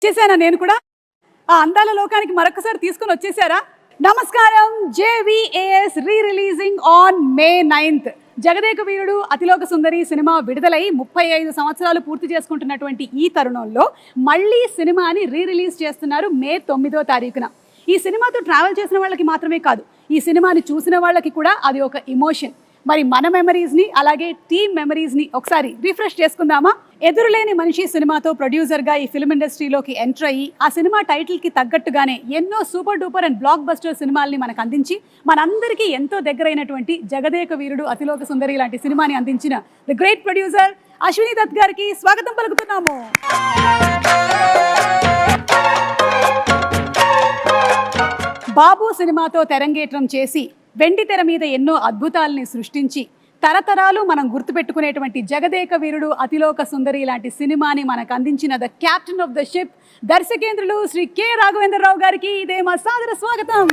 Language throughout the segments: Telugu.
చేశానా నేను కూడా ఆ అందాల లోకానికి మరొకసారి తీసుకొని వచ్చేసారా? నమస్కారం. JVAS re releasing on May 9th. Jagadeka Veerudu Athiloka Sundari cinema విడుదలై 35 సంవత్సరాలు పూర్తి చేసుకుంటున్నటువంటి ఈ తరుణంలో మళ్ళీ సినిమాని రీ రిలీజ్ చేస్తున్నారు May 9వ తారీఖున. ఈ సినిమాతో ట్రావెల్ చేసిన వాళ్ళకి మాత్రమే కాదు, ఈ సినిమాని చూసిన వాళ్ళకి కూడా అది ఒక ఎమోషన్. మరి మన మెమరీస్ని అలాగే టీమ్ మెమరీస్ని ఒకసారి రిఫ్రెష్ చేసుకుందామా? ఎదురులేని మనిషి సినిమాతో ప్రొడ్యూసర్గా ఈ ఫిల్మ్ ఇండస్ట్రీలోకి ఎంటర్ అయ్యి ఆ సినిమా టైటిల్కి తగ్గట్టుగానే ఎన్నో super duper and blockbuster సినిమాల్ని మనకు అందించి మనందరికీ ఎంతో దగ్గరైనటువంటి జగదేక వీరుడు అతిలోక సుందరి లాంటి సినిమాని అందించిన the great producer Ashwini Dutt గారికి స్వాగతం పలుకుతున్నాము. బాబు సినిమాతో తెరంగేట్రం చేసి వెండి తెర మీద ఎన్నో అద్భుతాలని సృష్టించి తరతరాలు మనం గుర్తుపెట్టుకునేటువంటి జగదేక వీరుడు అతిలోక సుందరి లాంటి సినిమాని మనకు అందించిన the captain of the ship దర్శకేంద్రులు శ్రీ కె రాఘవేంద్రరావు గారికి ఇదే మా సాదర స్వాగతం.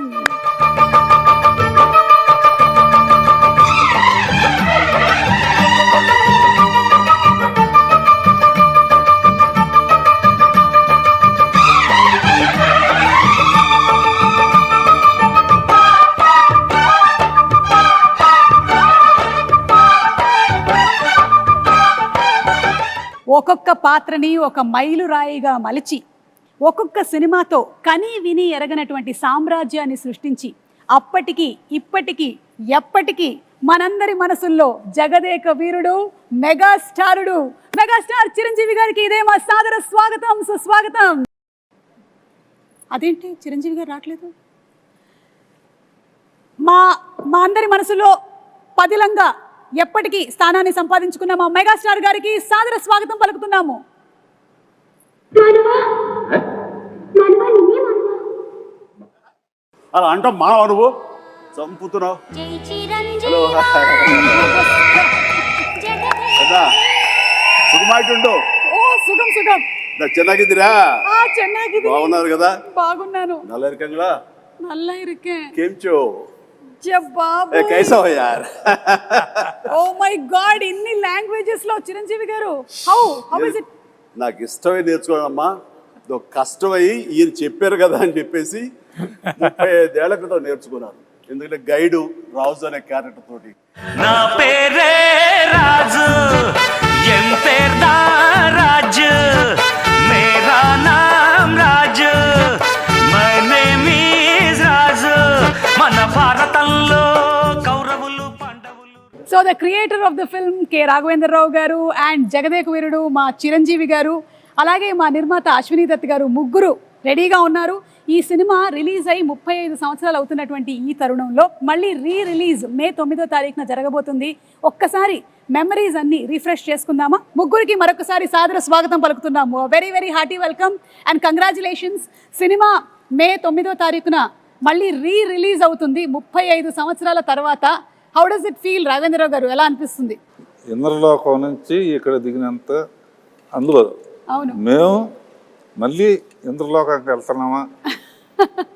ఒక్కొక్క పాత్రని ఒక మైలురాయిగా మలిచి ఒక్కొక్క సినిమాతో కని విని ఎరగనటువంటి సామ్రాజ్యాన్ని సృష్టించి అప్పటికి ఇప్పటికీ ఎప్పటికీ మనందరి మనసుల్లో జగదేక వీరుడు మెగాస్టార్ చిరంజీవి గారికి ఇదే మా సాదర స్వాగతం, సుస్వాగతం. అదేంటి చిరంజీవి గారు రావట్లేదు? మా అందరి మనసులో పదిలంగా ఎప్పటికీ స్థానాన్ని సంపాదించుకున్న మా మెగాస్టార్ గారికి సాదర స్వాగతం పలుకుతున్నాము. అలా అంటాం మా అనుభు చంపుతున్నావు. సుఖమాయిట్టుండు. ఓ సుఖం సుఖం. ಚೆನ್ನಾಗಿದ್ದೀರಾ? ಚೆನ್ನಾಗಿದ್ದೀನಿ. బాగున్నారు కదా? బాగున్నాను. నల్ల ఇరుకంగా నల్ల ఇరుకే కేంచో బాబు కైసా యార్. ఓ మై గాడ్, ఇన్ని లాంగ్వేజెస్ లో చిరంజీవి గారు హౌ ఇస్ ఇట్? నాకు ఇష్టమై నేర్చుకోవాలమ్మా, కష్టమై ఈయన చెప్పారు కదా అని చెప్పేసి 35 ఏళ్ల క్రితం నేర్చుకున్నాను. ఎందుకంటే గైడు రాజు అనే క్యారెక్టర్ తోటి. నా పేరే రాజు, ఎం పేర్దా రాజు, మేరా నామ్ రాజు, మై నేమ్ ఈజ్ రాజు, మన భారతంలో కౌరవులు పాండవులు. So the creator of the film K Raghavendra Rao గారు అండ్ జగదేక వీరుడు మా చిరంజీవి గారు అలాగే మా నిర్మాత అశ్విని దత్ గారు ముగ్గురు రెడీగా ఉన్నారు. ఈ సినిమా రిలీజ్ అయ్యి 35 సంవత్సరాలు అవుతున్నటువంటి ఈ తరుణంలో మళ్ళీ రీ రిలీజ్ May 9వ తారీఖున జరగబోతుంది. ఒక్కసారి మెమరీస్ అన్ని రిఫ్రెష్ చేసుకుందామా? ముగ్గురికి మరొకసారి సాదర స్వాగతం పలుకుతున్నాము. Very very hearty welcome and congratulations. సినిమా May 9వ తారీఖున మళ్ళీ రీ రిలీజ్ అవుతుంది 35 సంవత్సరాల తర్వాత. How does it feel Raghavendra Rao గారు? ఎలా అనిపిస్తుంది? ఇంద్రలోకం నుంచి ఇక్కడ దిగినంత అందులో అవును, మేము మళ్ళీ ఇంద్రలోకానికి వెళ్తున్నామా,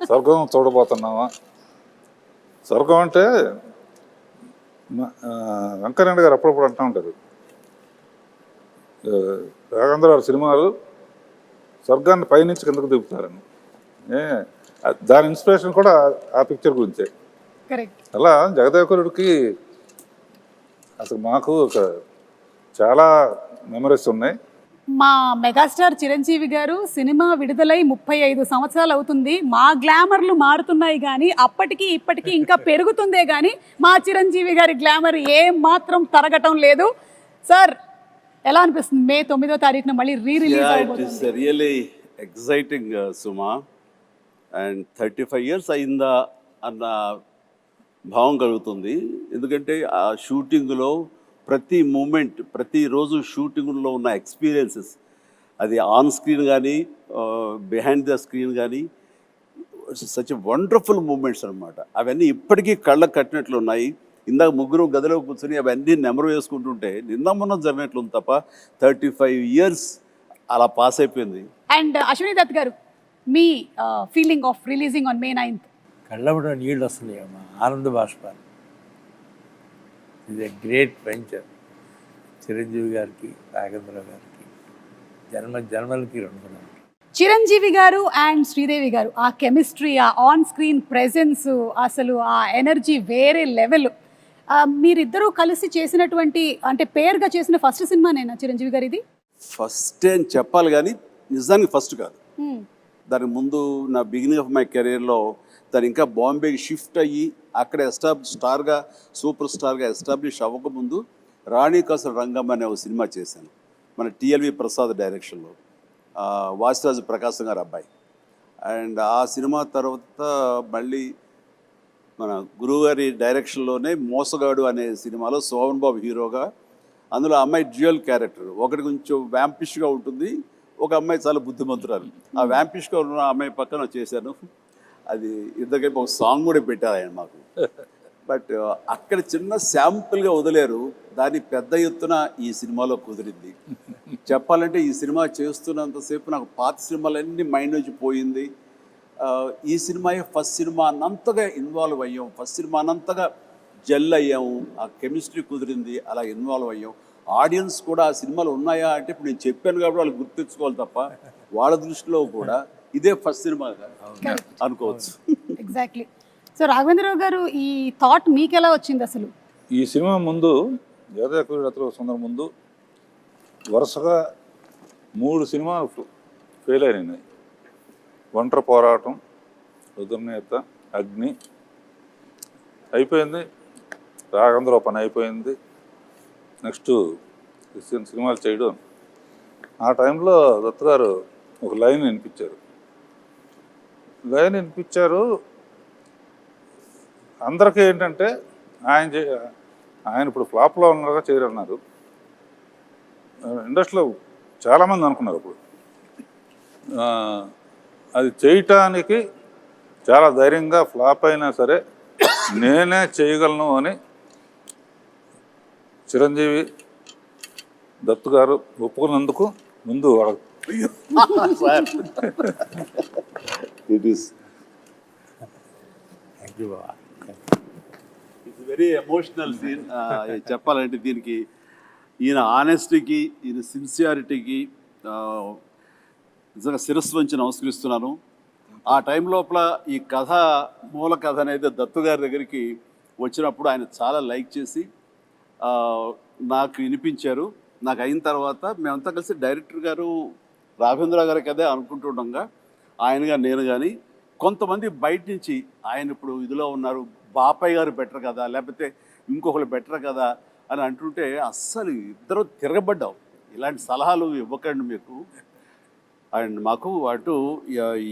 స్వర్గం చూడబోతున్నామా? స్వర్గం అంటే వెంకయ్యనాయుడు గారు అప్పుడప్పుడు అంటూ ఉంటారు, రాఘవేంద్ర గారి సినిమాలు స్వర్గాన్ని పైనుంచి కిందకు దిగుతారని. దాని ఇన్స్పిరేషన్ కూడా ఆ పిక్చర్ గురించే. అలా జగదేవకురుడికి అసలు మాకు చాలా మెమరీస్ ఉన్నాయి. మా మెగాస్టార్ చిరంజీవి గారు సినిమా విడుదలై 35 సంవత్సరాలు అవుతుంది. మా గ్లామర్లు మారుతున్నాయి కానీ అప్పటికి ఇప్పటికీ ఇంకా పెరుగుతుందే కానీ మా చిరంజీవి గారి గ్లామర్ ఏ మాత్రం తరగటం లేదు. సార్ ఎలా అనిపిస్తుంది May 9వ తారీఖున మళ్ళీ రీ రిలీజ్ అవుతుంది? Really exciting Suma. And 35 years అయిందా అన్న భావం కలుగుతుంది. ఎందుకంటే ఆ షూటింగ్లో ప్రతి మూమెంట్, ప్రతిరోజు షూటింగ్లో ఉన్న ఎక్స్పీరియన్సెస్, అది ఆన్ స్క్రీన్ కానీ బిహైండ్ ద స్క్రీన్ కానీ సచ్ వండర్ఫుల్ మూమెంట్స్ అనమాట. అవన్నీ ఇప్పటికీ కళ్ళకు కట్టినట్లు ఉన్నాయి. ఇందాక ముగ్గురు గదిలో కూర్చొని అవన్నీ నెమరు వేసుకుంటుంటే నిన్న మొన్న జరిగినట్లు తప్ప 35 years అలా పాస్ అయిపోయింది. అండ్ అశ్విని దత్ గారు, మీ feeling of releasing on May 9th? కళ్ళబడ నీళ్ళు వస్తున్నాయి అమ్మా, ఆనంద బాష్పాలు. ఇది గ్రేట్ వెంచర్. చిరంజీవి గారికి, రాఘవేంద్ర గారికి జన్మలకి రుణపడాలి. చిరంజీవి గారు అండ్ శ్రీదేవి గారు ఆ కెమిస్ట్రీ, ఆ ఆన్ స్క్రీన్ ప్రెజెన్స్, అసలు ఆ ఎనర్జీ వేరే లెవెల్. మీరిద్దరూ కలిసి చేసినటువంటి అంటే పేరుగా చేసిన ఫస్ట్ సినిమానేనా చిరంజీవి గారు ఇది? ఫస్ట్ అని చెప్పాలి కానీ నిజానికి ఫస్ట్ కాదు. దానికి ముందు నా బిగినింగ్ ఆఫ్ మై కెరీర్లో తను ఇంకా బాంబేకి షిఫ్ట్ అయ్యి అక్కడ స్టార్గా సూపర్ స్టార్గా ఎస్టాబ్లిష్ అవ్వకముందు రాణి కసర రంగం అనే ఒక సినిమా చేశాను మన టిఎల్వి ప్రసాద్ డైరెక్షన్లో, వాసిరాజు ప్రకాశం గారు అబ్బాయి. అండ్ ఆ సినిమా తర్వాత మళ్ళీ మన గురువుగారి డైరెక్షన్లోనే మోసగాడు అనే సినిమాలో సోహన్ బాబు హీరోగా, అందులో అమ్మాయి డ్యూయల్ క్యారెక్టర్, ఒకటి కొంచెం వ్యాంపిష్గా ఉంటుంది, ఒక అమ్మాయి చాలా బుద్ధిమంతురాలు. ఆ వ్యాంపిష్గా ఉన్న అమ్మాయి పక్కన చేశాను. అది ఇద్దరికైపు ఒక సాంగ్ కూడా పెట్టారు ఆయన మాకు. బట్ అక్కడ చిన్న శాంపుల్గా వదిలేరు, దాన్ని పెద్ద ఎత్తున ఈ సినిమాలో కుదిరింది. చెప్పాలంటే ఈ సినిమా చేస్తున్నంతసేపు నాకు పాత సినిమాలన్నీ మైండ్ నుంచి పోయింది. ఈ సినిమా ఫస్ట్ సినిమా అన్నంతగా ఇన్వాల్వ్ అయ్యాం, ఫస్ట్ సినిమా అన్నంతగా జెల్ అయ్యాము, ఆ కెమిస్ట్రీ కుదిరింది, అలా ఇన్వాల్వ్ అయ్యాం. ఆడియన్స్ కూడా ఆ సినిమాలు ఉన్నాయా అంటే ఇప్పుడు నేను చెప్పాను కాబట్టి వాళ్ళు గుర్తించుకోవాలి తప్ప వాళ్ళ దృష్టిలో కూడా ఇదే ఫస్ట్ సినిమా అనుకోవచ్చు. ఎగ్జాక్ట్లీ. సో రాఘవేంద్రరావు గారు ఈ థాట్ మీకు ఎలా వచ్చింది అసలు? ఈ సినిమా ముందు జగదేక సుందరం ముందు వరుసగా 3 సినిమాలు ఫెయిల్ అయినాయి. ఒంటరి పోరాటం, రుద్రనేత, అగ్ని అయిపోయింది, రాఘవేంద్రరావు పని అయిపోయింది. నెక్స్ట్ సినిమాలు చేయడం. ఆ టైంలో దత్తు గారు ఒక లైన్ వినిపించారు. అందరికీ ఏంటంటే ఆయన ఇప్పుడు ఫ్లాప్లో ఉన్నారుగా చేయరన్నారు. ఇండస్ట్రీలో చాలామంది అనుకున్నారు అప్పుడు. అది చేయటానికి చాలా ధైర్యంగా ఫ్లాప్ అయినా సరే నేనే చేయగలను అని చిరంజీవి దత్తు గారు ఒప్పుకున్నందుకు ముందు it is it's very emotional scene. చెప్పాలంటే దీనికి ఈయన ఆనెస్టీకి, ఈయన సిన్సియారిటీకి నిజంగా శిరస్సు వంచి నమస్కరిస్తున్నాను. ఆ టైం లోపల ఈ కథ, మూల కథ అనేది దత్తు గారి దగ్గరికి వచ్చినప్పుడు ఆయన చాలా లైక్ చేసి నాకు వినిపించారు. నాకు అయిన తర్వాత మేమంతా కలిసి డైరెక్టర్ గారు రాఘవేంద్ర గారి కదే అనుకుంటుండగా ఆయనగా నేను కానీ కొంతమంది బయట నుంచి ఆయన ఇప్పుడు ఇదిలో ఉన్నారు, బాపయ్య గారు బెటర్ కదా, లేకపోతే ఇంకొకరు బెటర్ కదా అని అంటుంటే అస్సలు ఇద్దరు తిరగబడ్డావు. ఇలాంటి సలహాలు ఇవ్వకండి మీకు. అండ్ మాకు అటు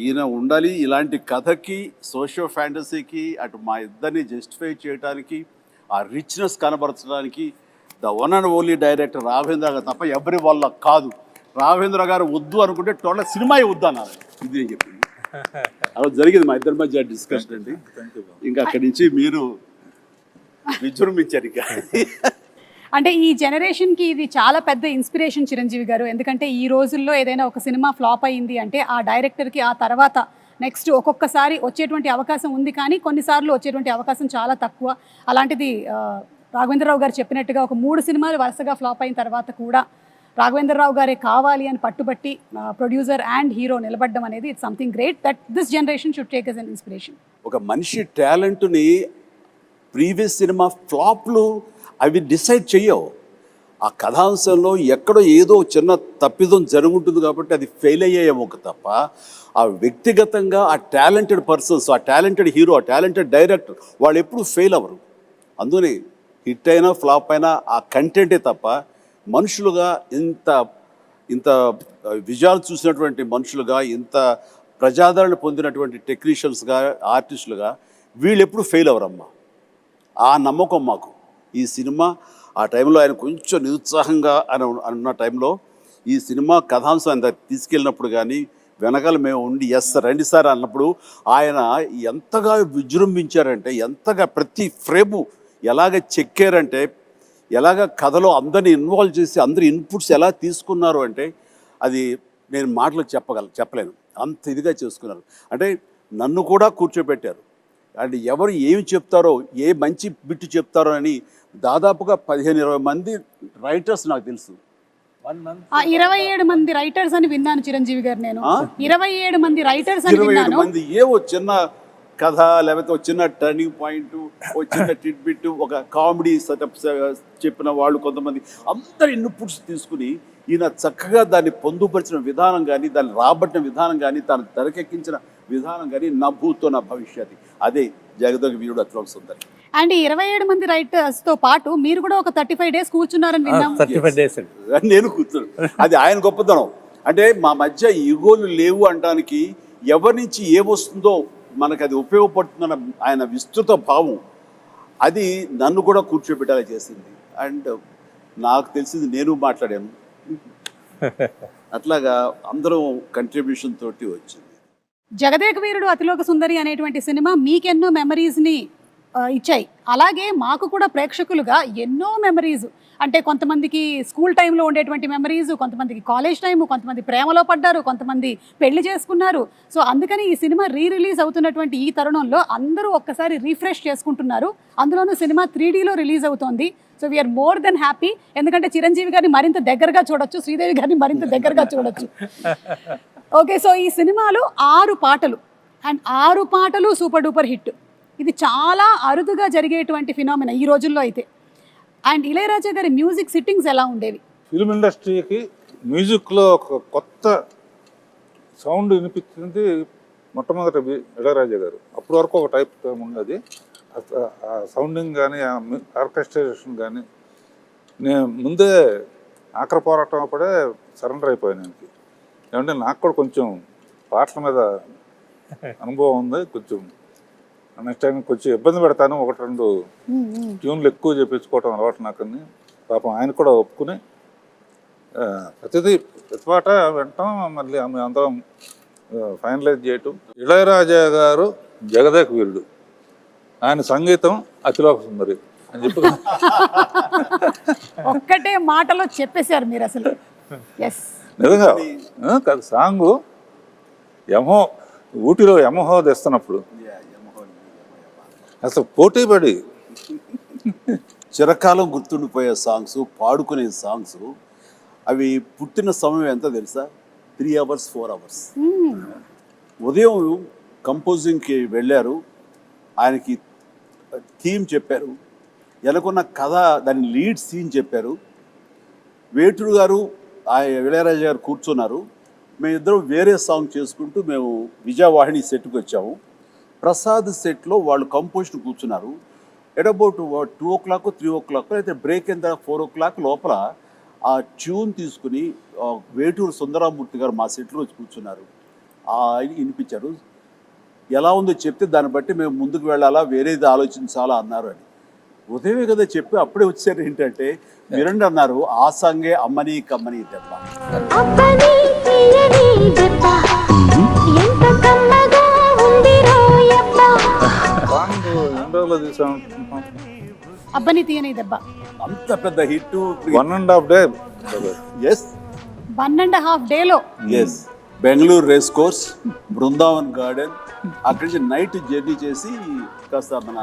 ఈయన ఉండాలి, ఇలాంటి కథకి, సోషియో ఫ్యాంటసీకి, అటు మా ఇద్దరిని జస్టిఫై చేయడానికి, ఆ రిచ్నెస్ కనబరచడానికి the one and only director Raghavendra గారు తప్ప ఎవరి వల్ల కాదు. రాఘవేంద్ర గారు వద్దు అనుకుంటే టోటల్ సినిమా వద్దు అన్నారు. ఇది నేను చెప్పింది. అలా జరిగింది మా ఇద్దరి మధ్య డిస్కషన్ అండి. ఇంకా అక్కడి నుంచి మీరు విజృంభించారు. ఇంకా అంటే ఈ జనరేషన్కి ఇది చాలా పెద్ద ఇన్స్పిరేషన్ చిరంజీవి గారు. ఎందుకంటే ఈ రోజుల్లో ఏదైనా ఒక సినిమా ఫ్లాప్ అయింది అంటే ఆ డైరెక్టర్కి ఆ తర్వాత నెక్స్ట్ ఒక్కొక్కసారి వచ్చేటువంటి అవకాశం ఉంది, కానీ కొన్నిసార్లు వచ్చేటువంటి అవకాశం చాలా తక్కువ. అలాంటిది రాఘవేంద్రరావు గారు చెప్పినట్టుగా ఒక 3 సినిమాలు వరుసగా ఫ్లాప్ అయిన తర్వాత కూడా రాఘవేంద్రరావు గారే కావాలి అని పట్టుబట్టి ప్రొడ్యూసర్ అండ్ హీరో నిలబడడం అనేది it's something great that this generation should take as an inspiration. ఒక మనిషి టాలెంట్ని ప్రీవియస్ సినిమా ఫ్లాప్లు అవి డిసైడ్ చెయ్యవు. ఆ కథాంశంలో ఎక్కడో ఏదో చిన్న తప్పిదం జరుగుంటుంది కాబట్టి అది ఫెయిల్ అయ్యేమో తప్ప ఆ వ్యక్తిగతంగా ఆ టాలెంటెడ్ పర్సన్స్, ఆ టాలెంటెడ్ హీరో, ఆ టాలెంటెడ్ డైరెక్టర్ వాళ్ళు ఎప్పుడూ ఫెయిల్ అవ్వరు. అందుకని హిట్ అయినా ఫ్లాప్ అయినా ఆ కంటెంటే తప్ప మనుషులుగా ఇంత విజయాలు చూసినటువంటి మనుషులుగా, ఇంత ప్రజాదరణ పొందినటువంటి టెక్నీషియన్స్గా, ఆర్టిస్టులుగా వీళ్ళు ఎప్పుడు ఫెయిల్ అవ్వరమ్మా. ఆ నమ్మకం మాకు. ఈ సినిమా ఆ టైంలో ఆయన కొంచెం నిరుత్సాహంగా అన్న టైంలో ఈ సినిమా కథాంశం ఆయన తీసుకెళ్ళినప్పుడు కానీ వెనకాల మేము ఉండి ఎస్ రండి సార్ అన్నప్పుడు ఆయన ఎంతగా విజృంభించారంటే, ఎంతగా ప్రతి ఫ్రేము ఎలాగ చెక్కారంటే, ఎలాగ కథలో అందరిని ఇన్వాల్వ్ చేసి అందరి ఇన్పుట్స్ ఎలా తీసుకున్నారు అంటే అది నేను మాటలు చెప్పలేను. అంత ఇదిగా చేసుకున్నారు. అంటే నన్ను కూడా కూర్చోబెట్టారు. అండ్ ఎవరు ఏమి చెప్తారో, ఏ మంచి బిట్టు చెప్తారో అని దాదాపుగా 15-20 మంది రైటర్స్ నాకు తెలుసు. 1 month 27 మంది రైటర్స్ అని విన్నాను చిరంజీవి గారు. నేను 27 మంది రైటర్స్ అని 27 విన్నాను. మంది ఏవో చిన్న కథ, లేకపోతే ఒక చిన్న టర్నింగ్ పాయింట్, ఒక చిన్న టిడ్బిట్, ఒక కామెడీ సెటప్ చెప్పిన వాళ్ళు కొంతమంది, అందరి ఇన్పుట్స్ తీసుకుని ఈయన చక్కగా దాన్ని పొందుపరిచిన విధానం కానీ, దాన్ని రాబట్టిన విధానం కానీ, తను తెరకెక్కించిన విధానం కానీ నా భూతో నా భవిష్యత్తు. అదే జగదేక వీరుడు అతిలోక సుందరి. అండ్ 27 మంది రైటర్స్ తో పాటు మీరు కూడా ఒక 35 డేస్ కూర్చున్నారని విన్నాం. 35 days అండి. నేను కూర్చున్నాను. అది ఆయన గొప్పతనం. అంటే మా మధ్య ఈగోలు లేవు అనడానికి, ఎవరి నుంచి ఏమొస్తుందో మనకు అది ఉపయోగపడుతుందన్న ఆయన విస్తృత భావం, అది నన్ను కూడా కూర్చోబెట్టాలి చేసింది. అండ్ నాకు తెలిసింది నేను మాట్లాడాను. అట్లాగా అందరం కంట్రిబ్యూషన్ తోటి వచ్చింది. జగదేక వీరుడు అతిలోక సుందరి అనేటువంటి సినిమా మీకెన్నో మెమరీస్ని ఇచ్చాయి. అలాగే మాకు కూడా ప్రేక్షకులుగా ఎన్నో మెమరీస్, అంటే కొంతమందికి స్కూల్ టైంలో ఉండేటువంటి మెమరీస్, కొంతమందికి కాలేజ్ టైము, కొంతమంది ప్రేమలో పడ్డారు, కొంతమంది పెళ్లి చేసుకున్నారు. సో అందుకని ఈ సినిమా రిలీజ్ అవుతున్నటువంటి ఈ తరుణంలో అందరూ ఒక్కసారి రీఫ్రెష్ చేసుకుంటున్నారు. అందులోనూ సినిమా 3Dలో రిలీజ్ అవుతోంది. So we're more than happy. ఎందుకంటే చిరంజీవి గారిని మరింత దగ్గరగా చూడొచ్చు, శ్రీదేవి గారిని మరింత దగ్గరగా చూడొచ్చు. ఓకే, సో ఈ సినిమాలో 6 పాటలు, అండ్ 6 పాటలు సూపర్ డూపర్ హిట్. ఇది చాలా అరుదుగా జరిగేటువంటి ఫినామినా ఈ రోజుల్లో అయితే. అండ్ ఇళయరాజా గారి మ్యూజిక్ సిట్టింగ్స్ ఎలా ఉండేవి? ఫిల్మ్ ఇండస్ట్రీకి మ్యూజిక్లో ఒక కొత్త సౌండ్ వినిపించింది మొట్టమొదటి ఇళయరాజా గారు. అప్పటి వరకు ఒక టైప్ ఉన్నది. ఆ సౌండింగ్ కానీ, ఆ ఆర్కెస్ట్రేషన్ కానీ, నేను ముందే ఆఖరి పోరాటం అప్పుడే సరెండర్ అయిపోయాను ఆయనకి. ఏమంటే నాకు కూడా కొంచెం పాటల మీద అనుభవం ఉంది. కొంచెం నెక్స్ట్ టైం కొంచెం ఇబ్బంది పెడతాను, 1-2 ట్యూన్లు ఎక్కువ చేపించుకోవటం అలవాటు నాకని. పాపం ఆయన కూడా ఒప్పుకుని ప్రతి పాట వింటాం, మళ్ళీ ఆమె అందరం ఫైనలైజ్ చేయటం. ఇళయరాజా గారు జగదేక వీరుడు, ఆయన సంగీతం అతిలోక సుందరి అని చెప్పి ఒక్కటే మాటలో చెప్పేశారు మీరు అసలు. ఎస్, నిజంగా కాదు. సాంగు యమహో, ఊటీలో యమహో తెస్తున్నప్పుడు అసలు పోటీ పడి చిరకాలం గుర్తుండిపోయే సాంగ్స్, పాడుకునే సాంగ్స్, అవి పుట్టిన సమయం ఎంత తెలుసా? 3 hours 4 hours. ఉదయం కంపోజింగ్కి వెళ్ళారు, ఆయనకి థీమ్ చెప్పారు, ఎలాకున్న కథ దాని లీడ్ సీన్ చెప్పారు. వేటూరు గారు ఇళయరాజా గారు కూర్చున్నారు. మేమిద్దరం వేరే సాంగ్ చేసుకుంటూ మేము విజయవాహిని సెట్కి వచ్చాము. ప్రసాద్ సెట్లో వాళ్ళు కంపోజిషన్ కూర్చున్నారు. ఎట్ అబౌట్ 2 o'clock 3 o'clock అయితే బ్రేక్ అయిన 4 o'clock లోపల ఆ ట్యూన్ తీసుకుని వేటూరు సుందరామూర్తి గారు మా సెట్లో వచ్చి కూర్చున్నారు. వినిపించారు. ఎలా ఉందో చెప్తే దాన్ని బట్టి మేము ముందుకు వెళ్ళాలా, వేరేది ఆలోచించాలా అన్నారు అని. ఉదయమే కదా చెప్పి అప్పుడే వచ్చారు. ఏంటంటే మీరండి అన్నారు, ఆ సాంగే అమ్మని కమ్మని దెబ్బ. సాంగ్ ఎండలో తీసాం, అబ్బని తీయని దెబ్బ. అంత పెద్ద హిట్. 1.5 day. ఎస్, 1.5 డేలో. Yes. Bengaluru race course, Brindavan garden, అక్కడి నుంచి నైట్ జర్నీ చేసి కాస్త మన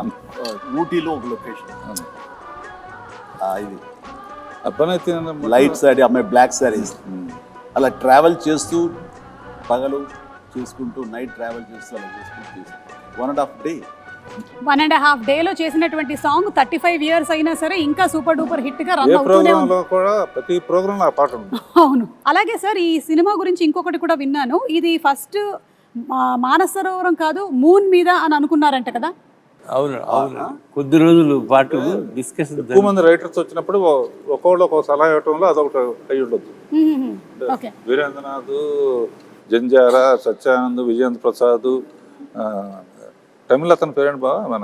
ఊటీలో ఒక లొకేషన్. ఇది అబ్బాయి లైట్ సారీ, అమ్మాయి బ్లాక్ సారీస్, అలా ట్రావెల్ చేస్తూ పగలు చేసుకుంటూ నైట్ ట్రావెల్ చేస్తూ అలా చేసుకుంటూ 1.5 day. 1.5 డేలో చేసినటువంటి సాంగ్ 35 years అయినా సరే ఇంకా సూపర్ డూపర్ హిట్ గా రన్ ఏ అవుతూనే ఉంది. ప్రోగ్రాంలో కూడా ప్రతి ప్రోగ్రాంలో ఆ పాట ఉంది. అవును. అలాగే సార్, ఈ సినిమా గురించి ఇంకొకటి కూడా విన్నాను. ఇది ఫస్ట్ మానస సరోవరం కాదు, మూన్ మీద అని అనుకున్నారంట కదా? అవును అవును, కొద్ది రోజులు పాటు డిస్కషన్. ఎక్కువ మంది రైటర్స్ వచ్చినప్పుడు ఒక్కొక్కళ్ళు ఒక్కొక్క సలహా ఇవ్వటంలో అదొకటి అయ్యి ఉండొచ్చు. ఓకే. వీరేంద్రనాథ్, జంజారా, సత్యానంద్, విజయేంద్ర ప్రసాద్, తమిళ అతని పేరేంటి బాగా, మన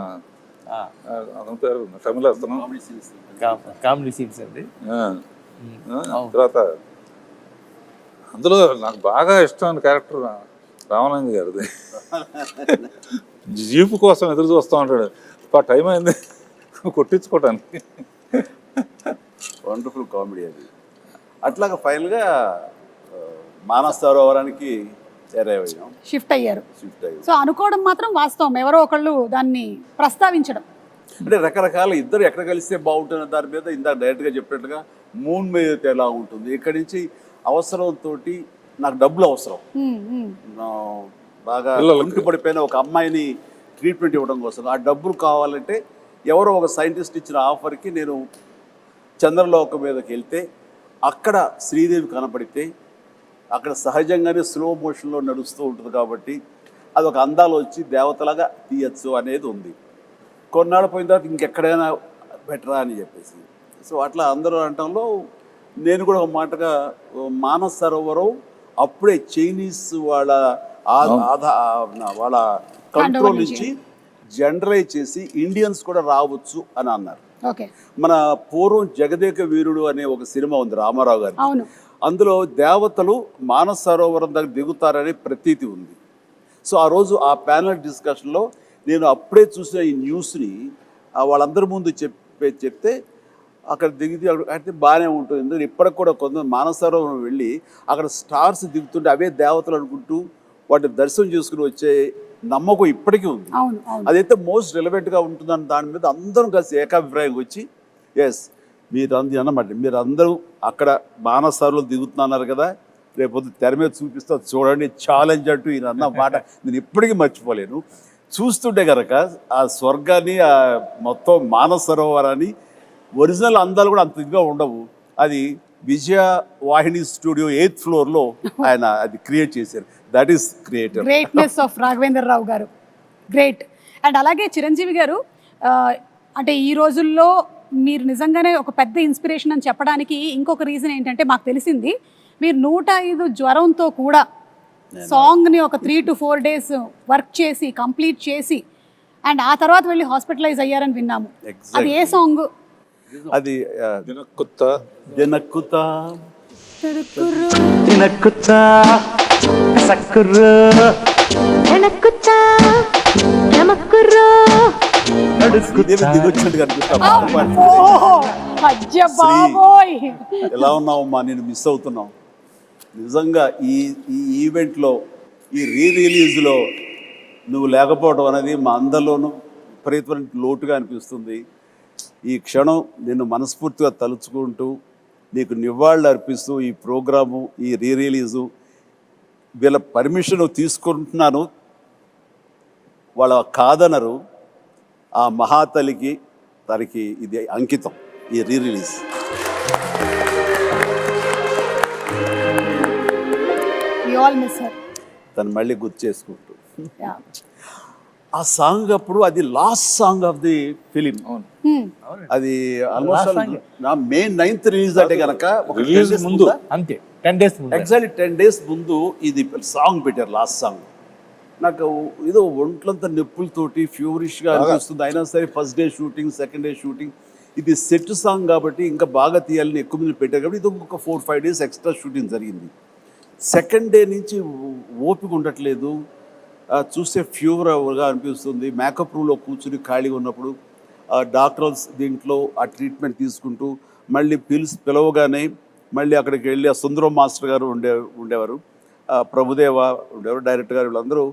అతని పేరు తమిళ అతను కామెడీ సీన్స్ అండి. తర్వాత అందులో నాకు బాగా ఇష్టమైన క్యారెక్టర్ రామానంద్ గారిది. జీపు కోసం ఎదురు చూస్తూ ఉంటాడు, టైం అయింది కొట్టించుకోవటానికి. వండర్ఫుల్ కామెడీ అది. అట్లాగా ఫైనల్గా మానస సరోవరానికి షిఫ్ట్ అయ్యారు. షిఫ్ట్ అయ్యారు. సో అనుకోవడం మాత్రం వాస్తవం, ఎవరో ఒకళ్ళు దాన్ని ప్రస్తావించడం. అంటే రకరకాల ఇద్దరు ఎక్కడ కలిస్తే బాగుంటుంది దాని మీద ఇందాక డైరెక్ట్గా చెప్పినట్టుగా మూన్ మీద అయితే ఎలా ఉంటుంది, ఇక్కడి నుంచి అవసరంతో నాకు డబ్బులు అవసరం, బాగా ఇంటి పడిపోయిన ఒక అమ్మాయిని ట్రీట్మెంట్ ఇవ్వడం కోసం ఆ డబ్బులు కావాలంటే ఎవరో ఒక సైంటిస్ట్ ఇచ్చిన ఆఫర్కి నేను చంద్రలోకం మీదకి వెళ్తే అక్కడ శ్రీదేవి కనపడితే అక్కడ సహజంగానే స్లో మోషన్లో నడుస్తూ ఉంటుంది కాబట్టి అదొక అందాలు వచ్చి దేవతలాగా తీయచ్చు అనేది ఉంది. కొన్నాళ్ళు పోయిన తర్వాత ఇంకెక్కడైనా బెటరా అని చెప్పేసి సో అట్లా అందరూ అనటంలో నేను కూడా ఒక మాటగా మానస సరోవరం అప్పుడే చైనీస్ వాళ్ళ వాళ్ళ కంట్రోల్ నుంచి జనరలైజ్ చేసి ఇండియన్స్ కూడా రావచ్చు అని అన్నారు. మన పూర్వం జగదేక వీరుడు అనే ఒక సినిమా ఉంది రామారావు గారి, అందులో దేవతలు మానస సరోవరం దగ్గర దిగుతారనే ప్రతీతి ఉంది. సో ఆ రోజు ఆ ప్యానల్ డిస్కషన్లో నేను అప్పుడే చూసిన ఈ న్యూస్ని వాళ్ళందరి ముందు చెప్తే అక్కడ దిగితే అయితే బాగానే ఉంటుంది. ఎందుకంటే ఇప్పటికి కూడా కొంత మానస సరోవరం వెళ్ళి అక్కడ స్టార్స్ దిగుతుంటే అవే దేవతలు అనుకుంటూ వాటిని దర్శనం చేసుకుని వచ్చే నమ్మకం ఇప్పటికీ ఉంది. అదైతే మోస్ట్ రిలవెంట్గా ఉంటుందని దాని మీద అందరం కలిసి ఏకాభిప్రాయం వచ్చి ఎస్ మీరు అన్నమాట మీరు అందరూ అక్కడ మానస సరోవరం దిగుతున్నారు కదా, రేపొద్దు తెర మీద చూపిస్తా చూడండి ఛాలెంజ్ అంటూ ఈయన అన్న మాట నేను ఇప్పటికీ మర్చిపోలేను. చూస్తుంటే కనుక ఆ స్వర్గాన్ని ఆ మొత్తం మానస సరోవరాన్ని ఒరిజినల్ అందాలు కూడా అంత ఇదిగా ఉండవు. అది విజయ వాహిని స్టూడియో 8th ఫ్లోర్లో ఆయన అది క్రియేట్ చేశారు. That is greatness of Raghavendra Rao గారు, గ్రేట్. అండ్ అలాగే చిరంజీవి గారు అంటే ఈ రోజుల్లో మీరు నిజంగానే ఒక పెద్ద ఇన్స్పిరేషన్ అని చెప్పడానికి ఇంకొక రీజన్ ఏంటంటే మాకు తెలిసింది మీరు 105 జ్వరంతో కూడా సాంగ్ని ఒక 3 to 4 days వర్క్ చేసి కంప్లీట్ చేసి అండ్ ఆ తర్వాత వెళ్ళి హాస్పిటలైజ్ అయ్యారని విన్నాము. అది ఏ సాంగ్? అది ఎలా ఉన్నావమ్మా, నేను మిస్ అవుతున్నావు నిజంగా. ఈ ఈవెంట్లో ఈ రిలీజ్లో నువ్వు లేకపోవడం అనేది మా అందరిలోనూ విపరీతమైన లోటుగా అనిపిస్తుంది. ఈ క్షణం నిన్ను మనస్ఫూర్తిగా తలుచుకుంటూ నీకు నివాళులు అర్పిస్తూ ఈ ప్రోగ్రాము ఈ రిలీజు వీళ్ళ పర్మిషన్ తీసుకుంటున్నాను, వాళ్ళ కాదనరు. ఆ మహాతలికి తనకి ఇది అంకితం ఈ రిలీజ్. తను మళ్ళీ గుర్తు చేసుకుంటూ ఆ సాంగ్ అప్పుడు అది last song of the film. అది ఆల్మోస్ట్ May 9th రిలీజ్ అంటే కనుక ఎగ్జాక్ట్లీ 10 days ముందు ఇది సాంగ్ పెట్టారు, లాస్ట్ సాంగ్. నాకు ఏదో ఒంట్లంతా నొప్పులతోటి ఫ్యూరిష్గా అనిపిస్తుంది. అయినా సరే first day shooting, second day shooting, ఇది సెట్ సాంగ్ కాబట్టి ఇంకా బాగా తీయాలని ఎక్కువ మంది పెట్టారు కాబట్టి ఇది ఇంకొక 4-5 days ఎక్స్ట్రా షూటింగ్ జరిగింది. సెకండ్ డే నుంచి ఓపిక ఉండట్లేదు, చూస్తే ఫీవర్గా అనిపిస్తుంది. మేకప్ రూమ్లో కూర్చుని ఖాళీగా ఉన్నప్పుడు డాక్టర్స్ దీంట్లో ఆ ట్రీట్మెంట్ తీసుకుంటూ మళ్ళీ పిలవగానే మళ్ళీ అక్కడికి వెళ్ళి ఆ సుందరం మాస్టర్ గారు ఉండేవారు, ప్రభుదేవ ఉండేవారు, డైరెక్టర్ గారు, వీళ్ళందరూ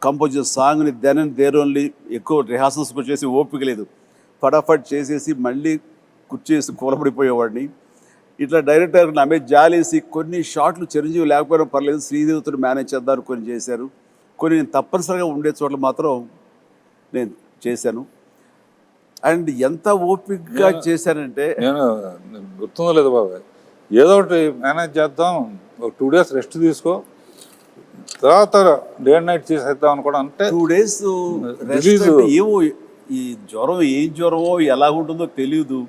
కంపోజ్ చేసే సాంగ్ని దెన్ అండ్ దేర్ ఓన్లీ ఎక్కువ రిహార్సల్స్కి వచ్చేసి ఓపిక లేదు, ఫటాఫట్ చేసేసి మళ్ళీ కుర్చేసి కూలబడిపోయేవాడిని. ఇట్లా డైరెక్టర్ నా మీద జాలేసి కొన్ని షాట్లు చిరంజీవి లేకపోయినా పర్లేదు శ్రీదేవితో మేనేజ్ చేద్దారు కొన్ని చేశారు, కొన్ని నేను తప్పనిసరిగా ఉండే చోట్ల మాత్రం నేను చేశాను. అండ్ ఎంత ఓపికగా చేశానంటే నేను గుర్తుందో లేదు బాబాయ్, ఏదో ఒకటి మేనేజ్ చేద్దాం, ఒక 2 days రెస్ట్ తీసుకో, తర్వాత డే అండ్ నైట్ చేసేద్దాం అనుకోవడం. అంటే 2 days ఏమో ఈ జ్వరం ఏం జ్వరమో ఎలా ఉంటుందో తెలియదు.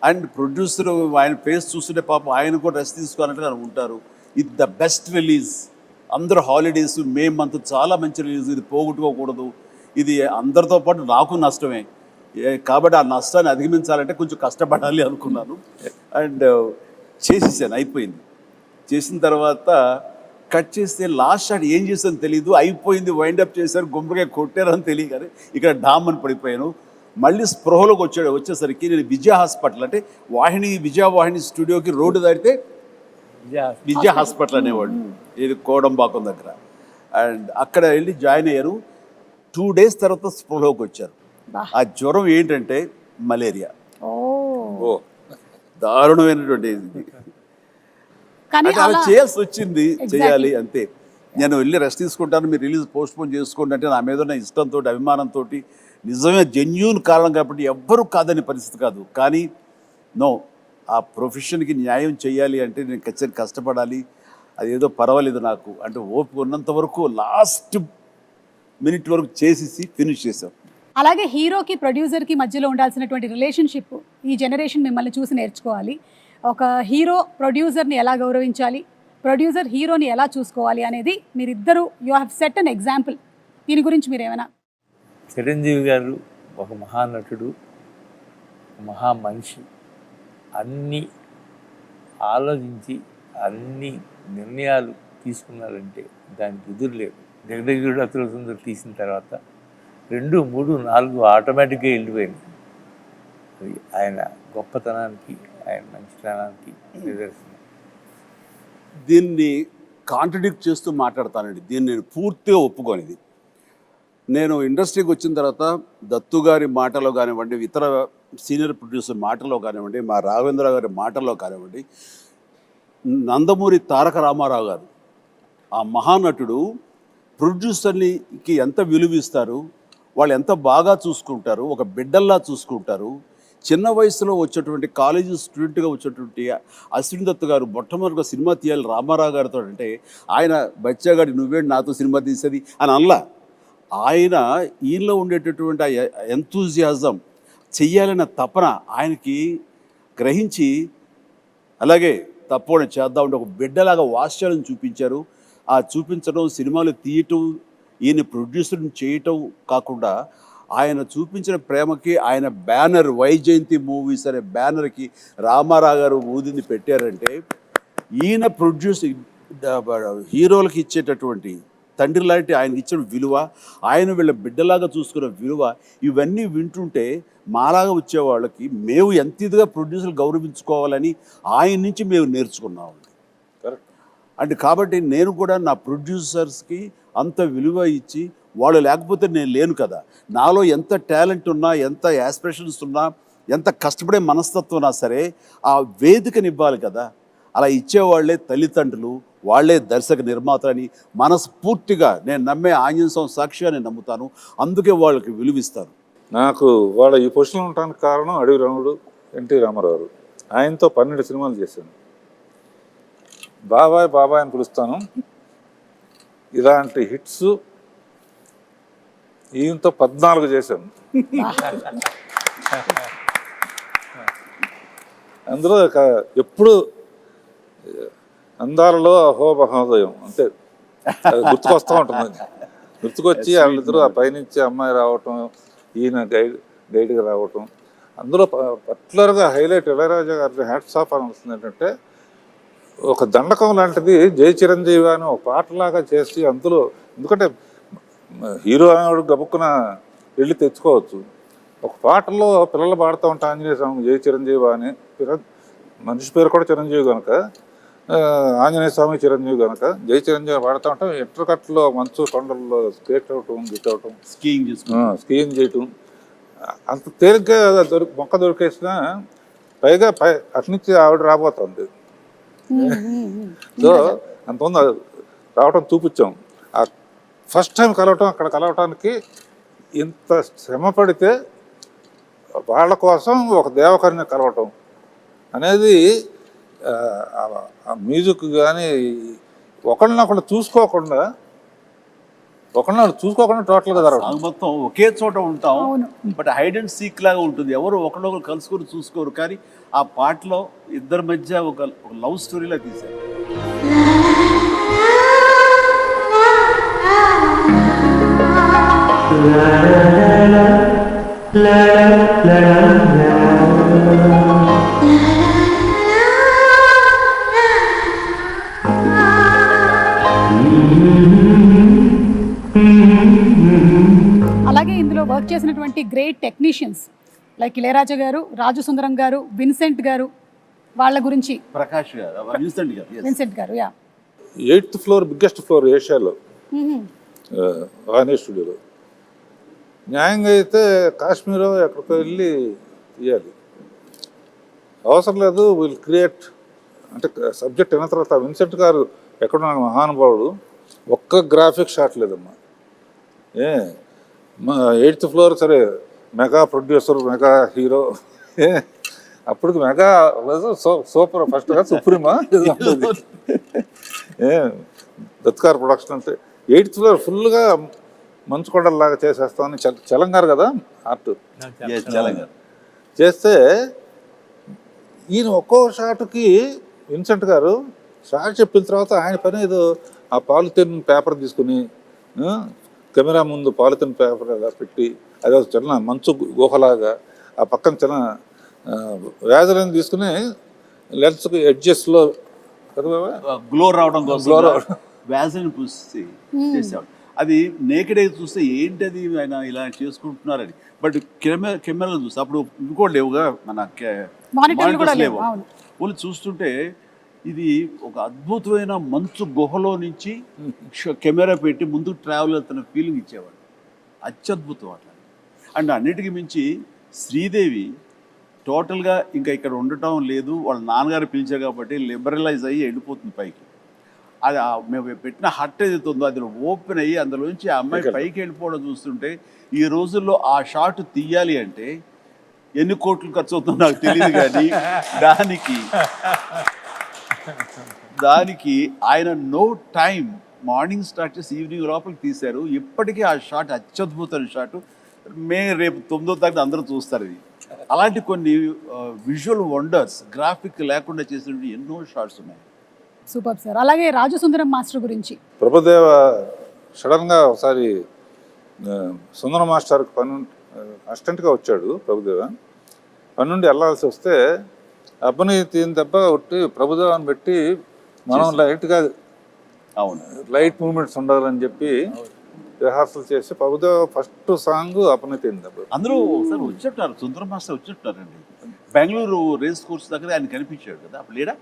అండ్ ప్రొడ్యూసర్ ఆయన ఫేస్ చూస్తుంటే పాపం ఆయన కూడా రెస్ట్ తీసుకోవాలంటే ఉంటారు. ఇది ద బెస్ట్ రిలీజ్, అందరూ హాలిడేస్, మే మంత్ చాలా మంచి రిలీజ్, ఇది పోగొట్టుకోకూడదు, ఇది అందరితో పాటు నాకు నష్టమే కాబట్టి ఆ నష్టాన్ని అధిగమించాలంటే కొంచెం కష్టపడాలి అనుకున్నాను. అండ్ చేసేసాను, అయిపోయింది. చేసిన తర్వాత కట్ చేస్తే లాస్ట్ షాట్ ఏం చేసాను తెలీదు, అయిపోయింది, వైండప్ చేశారు, గుమ్మడికాయ కొట్టారని తెలియదు కానీ ఇక్కడ డామ్ అని పడిపోయాను. మళ్ళీ స్పృహలోకి వచ్చేసరికి నేను విజయ హాస్పిటల్ అంటే విజయ వాహిని స్టూడియోకి రోడ్డు దాటితే విజయ హాస్పిటల్ అనేవాడు, ఇది కోడంబాకం దగ్గర. అండ్ అక్కడ వెళ్ళి జాయిన్ అయ్యారు. 2 days తర్వాత స్పృహలోకి వచ్చారు. ఆ జ్వరం ఏంటంటే మలేరియా. దారుణమైనటువంటి ఇది. కానీ అంటే అలా అలా చేయాల్సి వచ్చింది, Exactly. చేయాలి అంతే. నేను వెళ్ళి రెస్ట్ తీసుకుంటాను, మీరు రిలీజ్ పోస్ట్పోన్ చేసుకోండి అంటే నా మీద ఉన్న ఇష్టంతో, అభిమానంతో, నిజమే జెన్యూన్ కారణం కాబట్టి ఎవ్వరూ కాదనే పరిస్థితి కాదు. కానీ నో, ఆ ప్రొఫెషన్కి న్యాయం చేయాలి అంటే నేను ఖచ్చితంగా కష్టపడాలి. అదేదో పర్వాలేదు నాకు అంటే ఓపిక ఉన్నంత వరకు లాస్ట్ మినిట్ వరకు చేసేసి ఫినిష్ చేశాం. అలాగే హీరోకి ప్రొడ్యూసర్కి మధ్యలో ఉండాల్సినటువంటి రిలేషన్షిప్ ఈ జనరేషన్ మిమ్మల్ని చూసి నేర్చుకోవాలి. ఒక హీరో ప్రొడ్యూసర్ని ఎలా గౌరవించాలి, ప్రొడ్యూసర్ హీరోని ఎలా చూసుకోవాలి అనేది మీరిద్దరూ you have set an example. దీని గురించి మీరు ఏమైనా? చిరంజీవి గారు ఒక మహానటుడు, మహా మనిషి. అన్నీ ఆలోచించి అన్ని నిర్ణయాలు తీసుకున్నారంటే దానికి ఎదురు లేదు. జగదేగుడు అతిలోక సుందరి తీసిన తర్వాత 2, 3, 4 ఆటోమేటిక్గా వెళ్ళిపోయింది. అది ఆయన గొప్పతనానికి, ఆయన మంచితనానికి నిదర్శనం. దీన్ని కాంట్రడిక్ట్ చేస్తూ మాట్లాడతానండి. దీన్ని నేను పూర్తిగా ఒప్పుకోనిది. నేను ఇండస్ట్రీకి వచ్చిన తర్వాత దత్తు గారి మాటలో కానివ్వండి, ఇతర సీనియర్ ప్రొడ్యూసర్ మాటలో కానివ్వండి, మా రాఘవేంద్ర గారి మాటల్లో కానివ్వండి, నందమూరి తారక రామారావు గారు ఆ మహానటుడు ప్రొడ్యూసర్కి ఎంత విలువిస్తారు, వాళ్ళు ఎంత బాగా చూసుకుంటారు, ఒక బిడ్డల్లా చూసుకుంటారు. చిన్న వయసులో వచ్చేటువంటి కాలేజీ స్టూడెంట్గా వచ్చేటువంటి అశ్విన్ దత్ గారు మొట్టమొదటిగా సినిమా తీయాలి రామారావు గారితో అంటే ఆయన బచ్చాగాడి నువ్వేంటి నాతో సినిమా తీసేది అని అనలా. ఆయన ఈయనలో ఉండేటటువంటి ఆ ఎంతూజియాజం, చెయ్యాలన్న తపన ఆయనకి గ్రహించి అలాగే తప్పకుండా చేద్దామంటే ఒక బిడ్డలాగా వాత్సల్యం చూపించారు. ఆ చూపించడం, సినిమాలు తీయటం, ఈయన ప్రొడ్యూసర్ని చేయటం కాకుండా ఆయన చూపించిన ప్రేమకి ఆయన బ్యానర్ వైజయంతి మూవీస్ అనే బ్యానర్కి రామారావు గారు ఊదింది పెట్టారంటే ఈయన హీరోలకు ఇచ్చేటటువంటి తండ్రి లాంటి ఆయనకి ఇచ్చిన విలువ, ఆయన వీళ్ళ బిడ్డలాగా చూసుకున్న విలువ, ఇవన్నీ వింటుంటే మాలాగా వచ్చేవాళ్ళకి మేము ఎంత ఇదిగా ప్రొడ్యూసర్లు గౌరవించుకోవాలని ఆయన నుంచి మేము నేర్చుకున్నామండి. కరెక్ట్. అంటే కాబట్టి నేను కూడా నా ప్రొడ్యూసర్స్కి అంత విలువ ఇచ్చి, వాళ్ళు లేకపోతే నేను లేను కదా. నాలో ఎంత టాలెంట్ ఉన్నా, ఎంత యాస్పిరేషన్స్ ఉన్నా, ఎంత కష్టపడే మనస్తత్వం ఉన్నా సరే ఆ వేదికనివ్వాలి కదా. అలా ఇచ్చేవాళ్లే తల్లిదండ్రులు, వాళ్లే దర్శక నిర్మాతలని మనస్ఫూర్తిగా నేను నమ్మే ఆంజనేయ స్వామి సాక్షిగా నేను నమ్ముతాను. అందుకే వాళ్ళకి విలువిస్తాను. నాకు వాళ్ళ ఈ పొజిషన్లో ఉండడానికి కారణం అడవి రాముడు, ఎన్టీ రామారావు గారు. ఆయనతో 12 సినిమాలు చేశాను. బాబాయ్ బాబాయ్ అని పిలుస్తాను. ఇలాంటి హిట్స్ ఈయనతో 14 చేశాను. అందులో ఎప్పుడు అందాలలో అహో మహోదయం అంతే అది గుర్తుకొస్తూ ఉంటుంది. గుర్తుకొచ్చి వాళ్ళిద్దరూ ఆ పైనుంచి అమ్మాయి రావటం, ఈయన గైడ్గా రావటం. అందులో పర్టికులర్గా హైలైట్ ఇళయరాజా గారి హ్యాట్స్ ఆఫ్ అని వస్తుంది ఏంటంటే, ఒక దండకం లాంటిది జై చిరంజీవి అని ఒక పాటలాగా చేసి అందులో, ఎందుకంటే హీరో అనేవాడు గబుక్కున వెళ్ళి తెచ్చుకోవచ్చు. ఒక పాటలో పిల్లలు పాడుతూ ఉంటాం ఆంజనేయ స్వామి జై చిరంజీవి అని, మనిషి పేరు కూడా చిరంజీవి కనుక, ఆంజనేయ స్వామి చిరంజీవి కనుక జై చిరంజీవి పాడుతూ ఉంటాం. ఇంటర్కట్లో మంచు కొండల్లో స్కేట్ అవటం, గిట్ అవటం, స్కీయింగ్ చేయటం అంత తేలిగ్గా మొక్క దొరికేసిన, పైగా అట్నుంచి ఆవిడ రాబోతుంది. సో అంతమంది రావటం చూపించాం. ఆ ఫస్ట్ టైం కలవటం, అక్కడ కలవటానికి ఇంత శ్రమ పడితే వాళ్ళ కోసం ఒక దేవకరిని కలవటం అనేది ఆ మ్యూజిక్ కానీ ఒకళ్ళనొకళ్ళు చూసుకోకుండా టోటల్గా జరగదు. మొత్తం ఒకే చోట ఉంటాం, బట్ హైడ్ అండ్ సీక్ లాగా ఉంటుంది. ఎవరు ఒకళ్ళొకరు కలుసుకొని చూసుకోరు. కానీ ఆ పాటలో ఇద్దరి మధ్య ఒక లవ్ స్టోరీలా తీశారు. అలాగే ఇందులో వర్క్ చేసినటువంటి గ్రేట్ టెక్నీషియన్స్ లైక్ ఇళయరాజా గారు, రాజు సుందరం గారు, విన్సెంట్ గారు, వాళ్ళ గురించి. ప్రకాష్ గారు, విన్సెంట్ గారు, yeah 8th floor biggest floor ఏషియాలో వానే స్టూడియోలో. న్యాయంగా అయితే కాశ్మీర్ ఎక్కడికో వెళ్ళి తీయాలి. అవసరం లేదు, విల్ క్రియేట్ అంటే సబ్జెక్ట్ అయిన తర్వాత విన్సెంట్ గారు ఎక్కడున్న మహానుభావుడు, ఒక్క గ్రాఫిక్ షాట్ లేదమ్మా. ఏ 8th ఫ్లోర్ సరే, మెగా ప్రొడ్యూసర్, మెగా హీరో, అప్పటికి మెగా సూపర్ ఫస్ట్ సుప్రీమా దత్కార్ ప్రొడక్షన్ అంటే 8th ఫ్లోర్ ఫుల్గా మంచుకొండలాగా చేసేస్తామని చలంగారు కదా ఆర్ట్ తెలంగాణ చేస్తే, ఈయన ఒక్కో షాట్కి విన్సెంట్ గారు షాట్ చెప్పిన తర్వాత ఆయన పని ఏదో ఆ పాలిథిన్ పేపర్ తీసుకుని కెమెరా ముందు పాలిథిన్ పేపర్ అలా పెట్టి అదే చిన్న మంచు గుహలాగా ఆ పక్కన చిన్న వేజలను తీసుకుని లెన్స్కి ఎడ్జెస్లో గ్లో రావడం కోసం గ్లో రావడం వ్యాసని పూసి చేసేవాడు. అది నేకెడ్ అయితే చూస్తే ఏంటది ఆయన ఇలా చేసుకుంటున్నారని, బట్ కెమెరాలో చూస్తే అప్పుడు ఇంకోటి లేవుగా, మన మానిటర్లు కూడా monitors లేవు. లేవు. అవును. వాళ్ళు చూస్తుంటే ఇది ఒక అద్భుతమైన మంచు గుహలో నుంచి కెమెరా పెట్టి ముందుకు ట్రావెల్ అవుతున్న ఫీలింగ్ ఇచ్చేవాడు. అత్యద్భుతం అట్లా. అండ్ అన్నిటికీ మించి శ్రీదేవి టోటల్గా ఇంకా ఇక్కడ ఉండటం లేదు, వాళ్ళ నాన్నగారు పిలిచారు కాబట్టి లిబరలైజ్ అయ్యి వెళ్ళిపోతుంది పైకి. అది మేము పెట్టిన హట్ ఏదైతే ఉందో అది ఓపెన్ అయ్యి అందులోంచి ఆ అమ్మాయి పైకి వెళ్ళిపోవడం చూస్తుంటే, ఈ రోజుల్లో ఆ షాట్ తీయాలి అంటే ఎన్ని కోట్లు ఖర్చు అవుతుందో నాకు తెలియదు, కానీ దానికి ఆయన నో టైం, మార్నింగ్ స్టార్ట్ చేసి ఈవినింగ్ లోపలికి తీశారు. ఇప్పటికీ ఆ షాట్ అత్యద్భుతమైన షాట్. రేపు 9వ తారీఖు అందరూ చూస్తారు ఇది. అలాంటి కొన్ని విజువల్ వండర్స్ గ్రాఫిక్ లేకుండా చేసిన ఎన్నో షాట్స్ ఉన్నాయి. Super sir. అలాగే రాజు సుందరం మాస్టర్ గురించి ప్రభుదేవ సడన్గా ఒకసారి సుందరం మాస్టర్కి అసిస్టెంట్గా వచ్చాడు ప్రభుదేవ. పని నుండి వెళ్ళాల్సి వస్తే అబ్బని తీని దెబ్బ కొట్టి ప్రభుదేవాన్ని పెట్టి మనం లైట్గా అవును లైట్ మూమెంట్స్ ఉండాలని చెప్పి రిహార్సల్ చేసి ప్రభుదేవ ఫస్ట్ సాంగ్ అబ్బని తీని దెబ్బ. అందరూ ఒకసారి వచ్చినట్టున్నారు, సుందరం మాస్టర్ వచ్చినట్టున్నారండి. బెంగళూరు రేస్ కోర్స్ దగ్గర ఆయన కనిపించాడు కదా, అప్పుడు లేడా?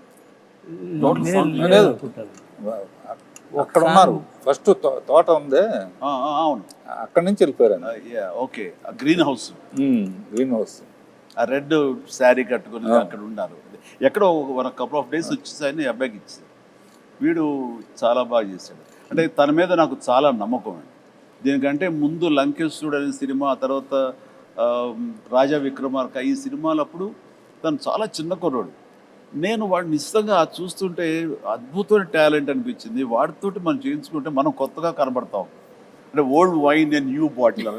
లేదు, అక్కడ ఉన్నారు. ఫస్ట్ తోట ఉందే, అవును, అక్కడి నుంచి వెళ్ళిపోయారు. Okay, green house, green house, ఆ రెడ్ శారీ కట్టుకుని అక్కడ ఉన్నారు. ఎక్కడో ఒక కపుల్ ఆఫ్ డేస్ వచ్చేసాయని అబ్బాయికి ఇచ్చేది. వీడు చాలా బాగా చేశాడు. అంటే తన మీద నాకు చాలా నమ్మకం అండి. దీనికంటే ముందు లంకేశ్వరుడు అనే సినిమా, ఆ తర్వాత రాజా విక్రమార్క, ఈ సినిమాలప్పుడు తను చాలా చిన్న కుర్రాడు. నేను వాడిని నిశ్చితంగా చూస్తుంటే అద్భుతమైన టాలెంట్ అనిపించింది. వాడితోటి మనం చేయించుకుంటే మనం కొత్తగా కనబడతాం. అంటే old wine and new bottle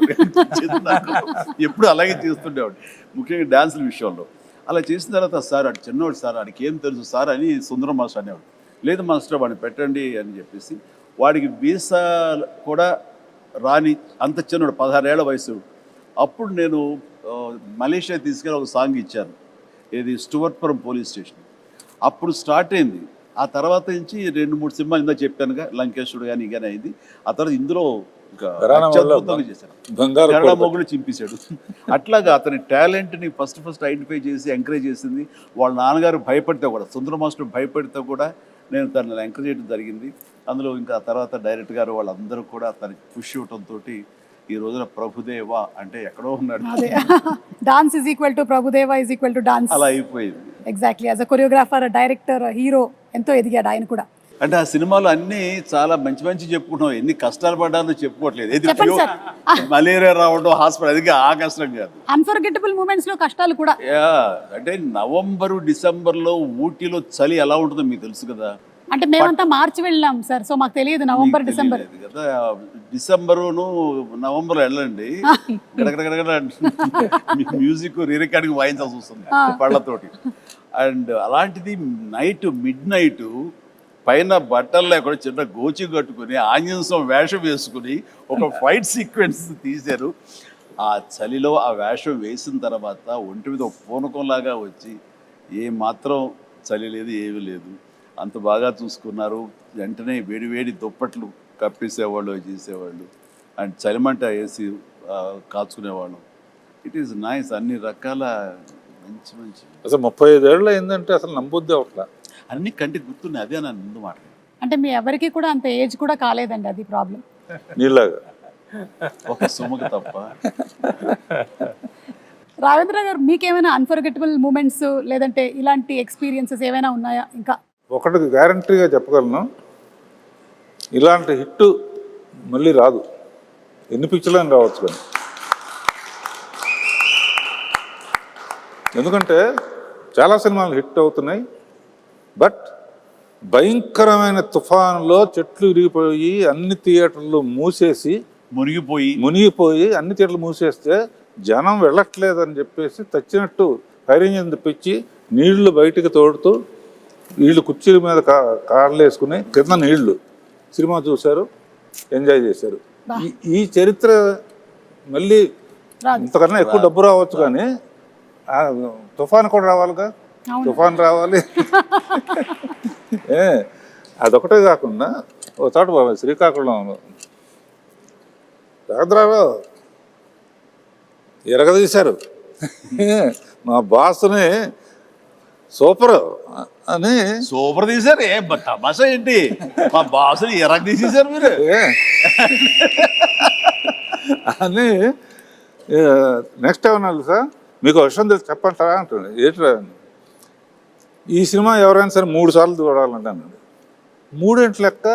ఎప్పుడు అలాగే చేస్తుండేవాడు, ముఖ్యంగా డ్యాన్సుల విషయంలో. అలా చేసిన తర్వాత సార్ అటు చిన్నవాడు సార్, వాడికి ఏం తెలుసు సార్ అని సుందరం మాస్టర్ అనేవాడు. లేదు మాస్టర్ వాడిని పెట్టండి అని చెప్పేసి, వాడికి వీసా కూడా రాని అంత చిన్నవాడు, 16 ఏళ్ల వయసు. అప్పుడు నేను మలేషియా తీసుకెళ్ళి ఒక సాంగ్ ఇచ్చాను, ఇది స్టువర్ట్పురం పోలీస్ స్టేషన్. అప్పుడు స్టార్ట్ అయింది. ఆ తర్వాత నుంచి 2-3 సినిమాలు ఇందా చెప్పానుగా, లంకేశ్వరుడు కానీ కానీ అయింది. ఆ తర్వాత ఇందులో కన్నడ మొగుడు చింపేశాడు. అట్లాగా అతని టాలెంట్ని ఫస్ట్ ఐడెంటిఫై చేసి ఎంకరేజ్ చేసింది వాళ్ళ నాన్నగారు. భయపడితే కూడా, సుందర మాస్టర్ భయపడితే కూడా నేను తనని ఎంకరేజ్ చేయడం జరిగింది. అందులో ఇంకా తర్వాత డైరెక్టర్ గారు వాళ్ళందరూ కూడా తనకి పుష్ ఇవ్వడంతో ఈ రోజున ప్రభుదేవ అంటే ఎక్కడో ఉన్నాడు. Dance is equal to Prabhudeva is equal to dance, అలా అయిపోయింది. Exactly. As a choreographer, director, hero ఎంతో ఎదిగాడు ఆయన కూడా. అంటే ఆ సినిమాలో అన్ని చాలా మంచి చెప్పుకుంటాం, ఎన్ని కష్టాలు పడ్డారో చెప్పుకోవట్లేదు. ఇది మలేరియా రావడం, హాస్పిటల్, అది ఆ కష్టం కాదు. అన్ఫర్గెటబుల్ మూమెంట్స్ లో కష్టాలు కూడా. అంటే నవంబరు డిసెంబర్లో ఊటీలో చలి ఎలా ఉంటుందో మీకు తెలుసు కదా. అంటే మేమంతా మార్చి వెళ్ళాం సార్, సో మాకు తెలియదు నవంబర్ డిసెంబర్ కదా. డిసెంబరును నవంబర్ వెళ్ళండి, మ్యూజిక్ రికార్డింగ్ వాయించాల్సి వస్తుంది పళ్ళతోటి. అండ్ అలాంటిది మిడ్ నైట్ పైన బట్టలు లేకుండా చిన్న గోచి కట్టుకుని ఆంజనేయం వేషం వేసుకుని ఒక ఫైట్ సీక్వెన్స్ తీశారు. ఆ చలిలో ఆ వేషం వేసిన తర్వాత ఒంటి మీద ఒక పూనకంలాగా వచ్చి ఏ మాత్రం చలి లేదు, ఏమీ లేదు, అంత బాగా చూసుకున్నారు. వెంటనే వేడి దుప్పట్లు కప్పేసేవాళ్ళు, చేసేవాళ్ళు. అండ్ చలిమంట వేసి కాచుకునేవాళ్ళం. It is nice. అన్ని రకాల మంచి అసలు 35 ఏళ్ళు అయిందంటే అసలు నమ్మొద్దే అట్లా అన్ని కంటికి గుర్తున్నాయి. అదే నా ముందు మాట. అంటే మీ ఎవరికి కూడా అంత ఏజ్ కూడా కాలేదండి, అది ప్రాబ్లం. నీలాగా ఒక సుమకు తప్ప. రావేంద్ర గారు మీకేమైనా అన్ఫర్గెటబుల్ మూమెంట్స్ లేదంటే ఇలాంటి ఎక్స్పీరియన్సెస్ ఏమైనా ఉన్నాయా? ఇంకా ఒకటి గ్యారంటీగా చెప్పగలను, ఇలాంటి హిట్ మళ్ళీ రాదు. ఎన్ని పిక్చర్లని రావచ్చు కానీ, ఎందుకంటే చాలా సినిమాలు హిట్ అవుతున్నాయి. బట్ భయంకరమైన తుఫానులో చెట్లు విరిగిపోయి అన్ని థియేటర్లు మునిగిపోయి అన్ని థియేటర్లు మూసేస్తే జనం వెళ్ళట్లేదని చెప్పేసి తెచ్చినట్టు ఫైర్ ఇంజిన్ తెప్పించి నీళ్లు బయటికి తోడుతూ వీళ్ళు కుర్చీల మీద కార్లు వేసుకుని కింద నీళ్లు సినిమా చూశారు, ఎంజాయ్ చేశారు. ఈ చరిత్ర మళ్ళీ ఇంతకన్నా ఎక్కువ డబ్బు రావచ్చు కానీ తుఫాన్ కూడా రావాలిగా, తుఫాన్ రావాలి. అదొకటే కాకుండా ఒక చోట శ్రీకాకుళం రాఘద్రావు ఎరగదీశారు. మా బాస్ని సూపర్ తీశారు. తమాషా ఏంటి, మా బాసుని ఎరగ తీసేశారు మీరు అని. నెక్స్ట్ ఏమన్నా సార్ మీకు విషయం తెలిసి చెప్పంటారా అంటుంది. ఏంట్రా, ఈ సినిమా ఎవరైనా సరే 3 సార్లు చూడాలంటే అన్నాడు. 3 గంటల లెక్క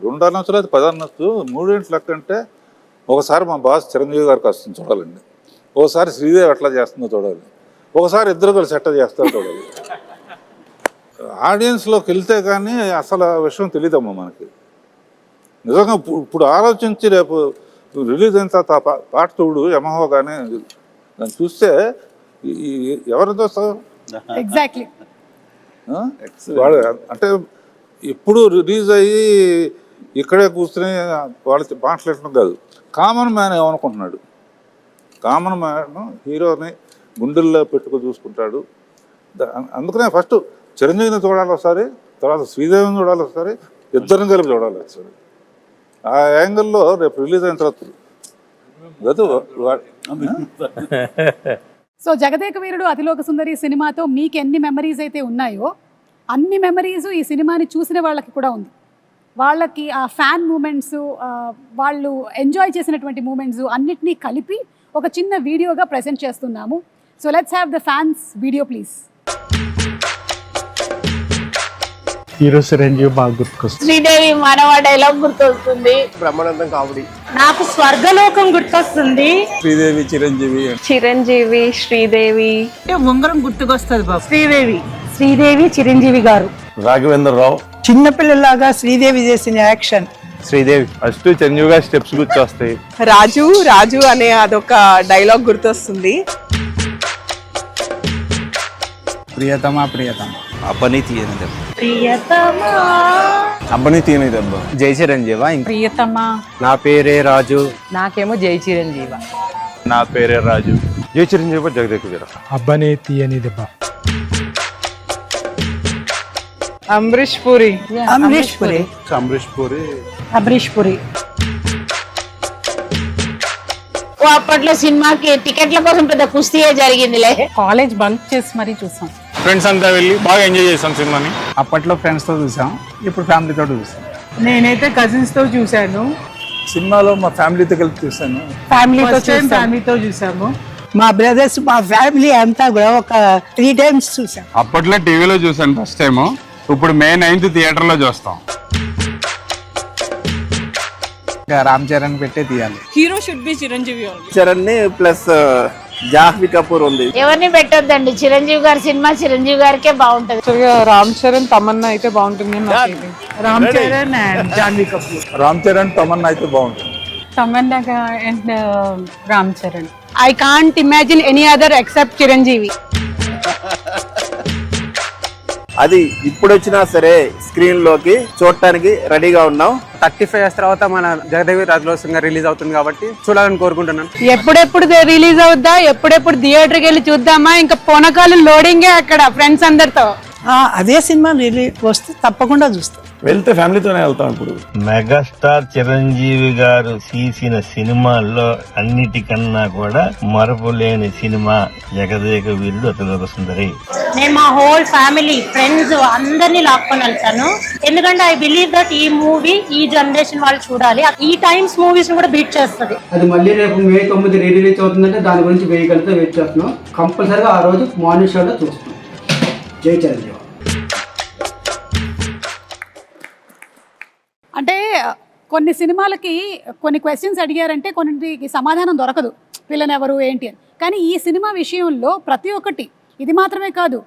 2 అనొచ్చు లేదా 10 అనొచ్చు. 3 గంటల లెక్క అంటే ఒకసారి మా బాస్ చిరంజీవి గారికి వస్తుంది చూడాలండి, ఒకసారి శ్రీదేవి ఎట్లా చేస్తుందో చూడాలి, ఒకసారి ఇద్దరు కలిసి ఎట్లా చేస్తారో చూడాలి. ఆడియన్స్లోకి వెళ్తే కానీ అసలు ఆ విషయం తెలియదమ్మా మనకి. నిజంగా ఇప్పుడు ఆలోచించి రేపు రిలీజ్ అయిన తర్వాత పాట చూడు యమహో కానీ దాన్ని చూస్తే ఎవరు చూస్తారు? ఎగ్జాక్ట్లీ. వాడు అంటే ఇప్పుడు రిలీజ్ అయ్యి ఇక్కడే కూర్చుని వాళ్ళు మాట్లాడటం కాదు, కామన్ మ్యాన్ ఏమనుకుంటున్నాడు, కామన్ మ్యాన్ హీరోని గుండెల్లో పెట్టుకు చూసుకుంటాడు. అందుకనే ఫస్ట్ చిరంజీవిని చూడాలి ఒకసారి, తర్వాత శ్రీదేవిని చూడాలి ఒకసారి, ఇద్దరిని కలిపి చూడాలి ఒకసారి. ఆ యాంగిల్లో రేపు రిలీజ్ అయిన తర్వాత సో జగదేక వీరుడు అతిలోక సుందరి సినిమాతో మీకు ఎన్ని మెమరీస్ అయితే ఉన్నాయో అన్ని మెమరీస్ ఈ సినిమాని చూసిన వాళ్ళకి కూడా ఉంది. వాళ్ళకి ఆ ఫ్యాన్ మూమెంట్స్, వాళ్ళు ఎంజాయ్ చేసినటువంటి మూమెంట్స్ అన్నిటినీ కలిపి ఒక చిన్న వీడియోగా ప్రెజెంట్ చేస్తున్నాము. So let's have the fans video please. Hero Chiranjeevi బాగా గుర్తుకొస్తుంది. శ్రీదేవి మానవ డైలాగ్ గుర్తొస్తుంది. బ్రహ్మానందం కామెడీ. నాకు స్వర్గలోకం గుర్తొస్తుంది. శ్రీదేవి చిరంజీవి చిరంజీవి శ్రీదేవి ఉంగరం గుర్తుకొస్తుంది బాబు. శ్రీదేవి చిరంజీవి గారు. రాఘవేంద్ర రావు చిన్నపిల్లలాగా శ్రీదేవి చేసిన యాక్షన్. శ్రీదేవి ఫస్ట్ చిరంజీవి గారి స్టెప్స్ గుర్తొస్తాయి. రాజు అనే అదొక డైలాగ్ గుర్తొస్తుంది. ప్రియతమా అబ్బని తీయని దెబ్బ. జై చిరంజీవా. ప్రియతమా. నా పేరే రాజు. నాకేమో జై చిరంజీవ. నా పేరే రాజు. జై చిరంజీవి జగదేక వీర. అబ్బని తీయని దెబ్బ. అమరీష్ పురి. అప్పట్లో సినిమాకి టికెట్ల కోసం పెద్ద కుస్తీయే జరిగిందిలే. కాలేజ్ బంక్ చేసి మరీ చూసాం. ఫ్రెండ్స్ అంతా వెళ్ళి బాగా ఎంజాయ్ చేసాం సినిమాని. అప్పట్లో ఫ్రెండ్స్ తో చూసాం, ఇప్పుడు ఫ్యామిలీతో చూసాం. నేనైతే కజిన్స్ తో చూసాను. సినిమాలో మా ఫ్యామిలీతో కలిపి చూసాను. ఫ్యామిలీతో చూసాము. మా బ్రదర్స్, మా ఫ్యామిలీ అంతా కూడా ఒక 3 times చూసాం. అప్పట్లో టీవీలో చూసాను ఫస్ట్ టైం, ఇప్పుడు May 9th థియేటర్ లో చూస్తాం. రామ్ చరణ్ పెట్టే తీయాలి. Hero should be Chiranjeevi. Charan ని ప్లస్ జాహ్నవి కపూర్ ఉంది. ఎవరిని పెట్టొద్దండి, చిరంజీవి గారి సినిమా చిరంజీవి గారికే బాగుంటది. రామ్ చరణ్ తమన్నా అయితే బాగుంటుంది. రామ్ చరణ్ అండ్ జాహ్నవి కపూర్. రామ్ చరణ్ తమన్నా అయితే బాగుంటుంది. Tamannaah and Ram Charan. I can't imagine any other except Chiranjeevi. అది ఇప్పుడు వచ్చినా సరే స్క్రీన్ లోకి చూడటానికి రెడీగా ఉన్నాం. 35 years తర్వాత మన జగదేవి రాజలోకంగా రిలీజ్ అవుతుంది కాబట్టి చూడాలని కోరుకుంటున్నాను. ఎప్పుడెప్పుడు రిలీజ్ అవుద్దా, ఎప్పుడెప్పుడు థియేటర్కి వెళ్ళి చూద్దామా, ఇంకా పోనకాలు లోడింగే అక్కడ ఫ్రెండ్స్ అందరితో. అదే సినిమా రిలీజ్ వస్తే తప్పకుండా చూస్తాం. వెళ్తే ఫ్యామిలీతోనే వెళ్తాం. ఇప్పుడు మెగాస్టార్ చిరంజీవి గారు తీసిన సినిమాల్లో అన్నిటికన్నా కూడా మరపులేని సినిమా జగదేక వీరుడు అతిలోక సుందరి. నేను మా హోల్ ఫ్యామిలీ ఫ్రెండ్స్ అందరినీ లాక్కొని వెళ్తాను. ఎందుకంటే ఐ బిలీవ్ దట్ ఈ మూవీ ఈ జనరేషన్ వాళ్ళు చూడాలి. ఈ టైమ్స్ మూవీస్ కూడా బీట్ చేస్తుంది. అది మళ్ళీ రేపు May 9 రిలీజ్ అవుతుందంటే దాని గురించి వేయగలిగితే వెయిట్ చేస్తున్నాం. కంపల్సరిగా ఆ రోజు మార్నింగ్ షోలో చూస్తున్నాం. జై చిరంజీవి. అంటే కొన్ని సినిమాలకి కొన్ని క్వశ్చన్స్ అడిగారంటే కొన్నిటికి సమాధానం దొరకదు, విలన్ ఎవరు ఏంటి అని. కానీ ఈ సినిమా విషయంలో ప్రతి ఒక్కటి, ఇది మాత్రమే కాదు,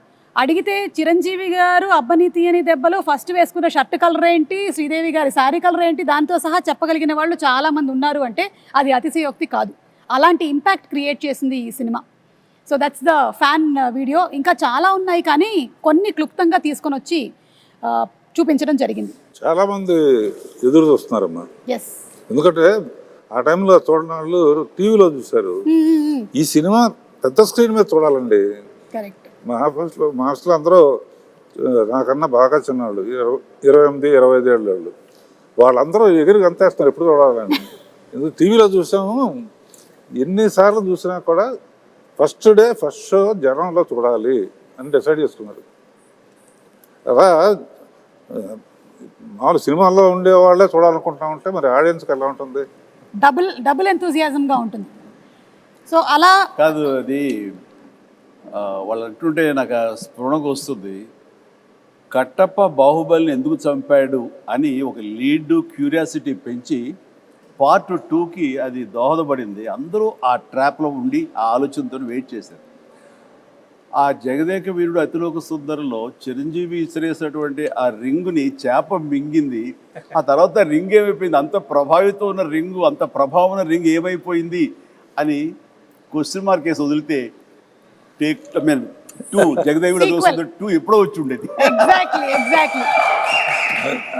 అడిగితే చిరంజీవి గారు అబ్బనీతి అని దెబ్బలో ఫస్ట్ వేసుకున్న షర్ట్ కలర్ ఏంటి, శ్రీదేవి గారి శారీ కలర్ ఏంటి, దాంతో సహా చెప్పగలిగిన వాళ్ళు చాలామంది ఉన్నారు అంటే అది అతిశయోక్తి కాదు. అలాంటి ఇంపాక్ట్ క్రియేట్ చేసింది ఈ cinema. So that's the fan video. ఇంకా చాలా ఉన్నాయి కానీ కొన్ని క్లుప్తంగా తీసుకొని వచ్చి చూపించడం జరిగింది. చాలా మంది ఎదురు చూస్తున్నారమ్మా. ఎస్, ఎందుకంటే ఆ టైంలో చూడని వాళ్ళు టీవీలో చూశారు. ఈ సినిమా పెద్ద స్క్రీన్ మీద చూడాలండి. కరెక్ట్. మా హాస్టల్లో అందరూ నాకన్నా బాగా చిన్నవాళ్ళు, 28-25 ఏళ్ళ వాళ్ళు. వాళ్ళందరూ ఎగిరి గంతేస్తున్నారు ఎప్పుడు చూడాలని. ఎందుకు టీవీలో చూసాము, ఎన్నిసార్లు చూసినా కూడా ఫస్ట్ డే ఫస్ట్ షో జనంలో చూడాలి అని డిసైడ్ చేసుకున్నారు. అలా మామూలు సినిమాల్లో ఉండే వాళ్ళే చూడాలనుకుంటా ఉంటే మరి ఆడియన్స్కి ఎలా ఉంటుంది? డబుల్ ఎంతూజియాజంగా ఉంటుంది. సో అలా కాదు, అది వాళ్ళు అంటుంటే నాకు స్ఫురణకు వస్తుంది. కట్టప్ప బాహుబలిని ఎందుకు చంపాడు అని ఒక లీడ్ క్యూరియాసిటీ పెంచి పార్ట్ 2కి అది దోహదపడింది. అందరూ ఆ ట్రాప్లో ఉండి ఆ ఆలోచనతో వెయిట్ చేశారు. ఆ జగదేక వీరుడు అతిలోక సుందరిలో చిరంజీవి ఇసిరేసినటువంటి ఆ రింగుని చేప మింగింది. ఆ తర్వాత రింగ్ ఏమైపోయింది, అంత ప్రభావితం ఉన్న రింగు, అంత ప్రభావం ఉన్న రింగ్ ఏమైపోయింది అని క్వశ్చన్ మార్క్ వేసి వదిలితే టేక్ 2 జగదేక వీరుడు అతిలోక సుందరి 2 ఎప్పుడో వచ్చి ఉండేది. ఎగ్జాక్ట్లీ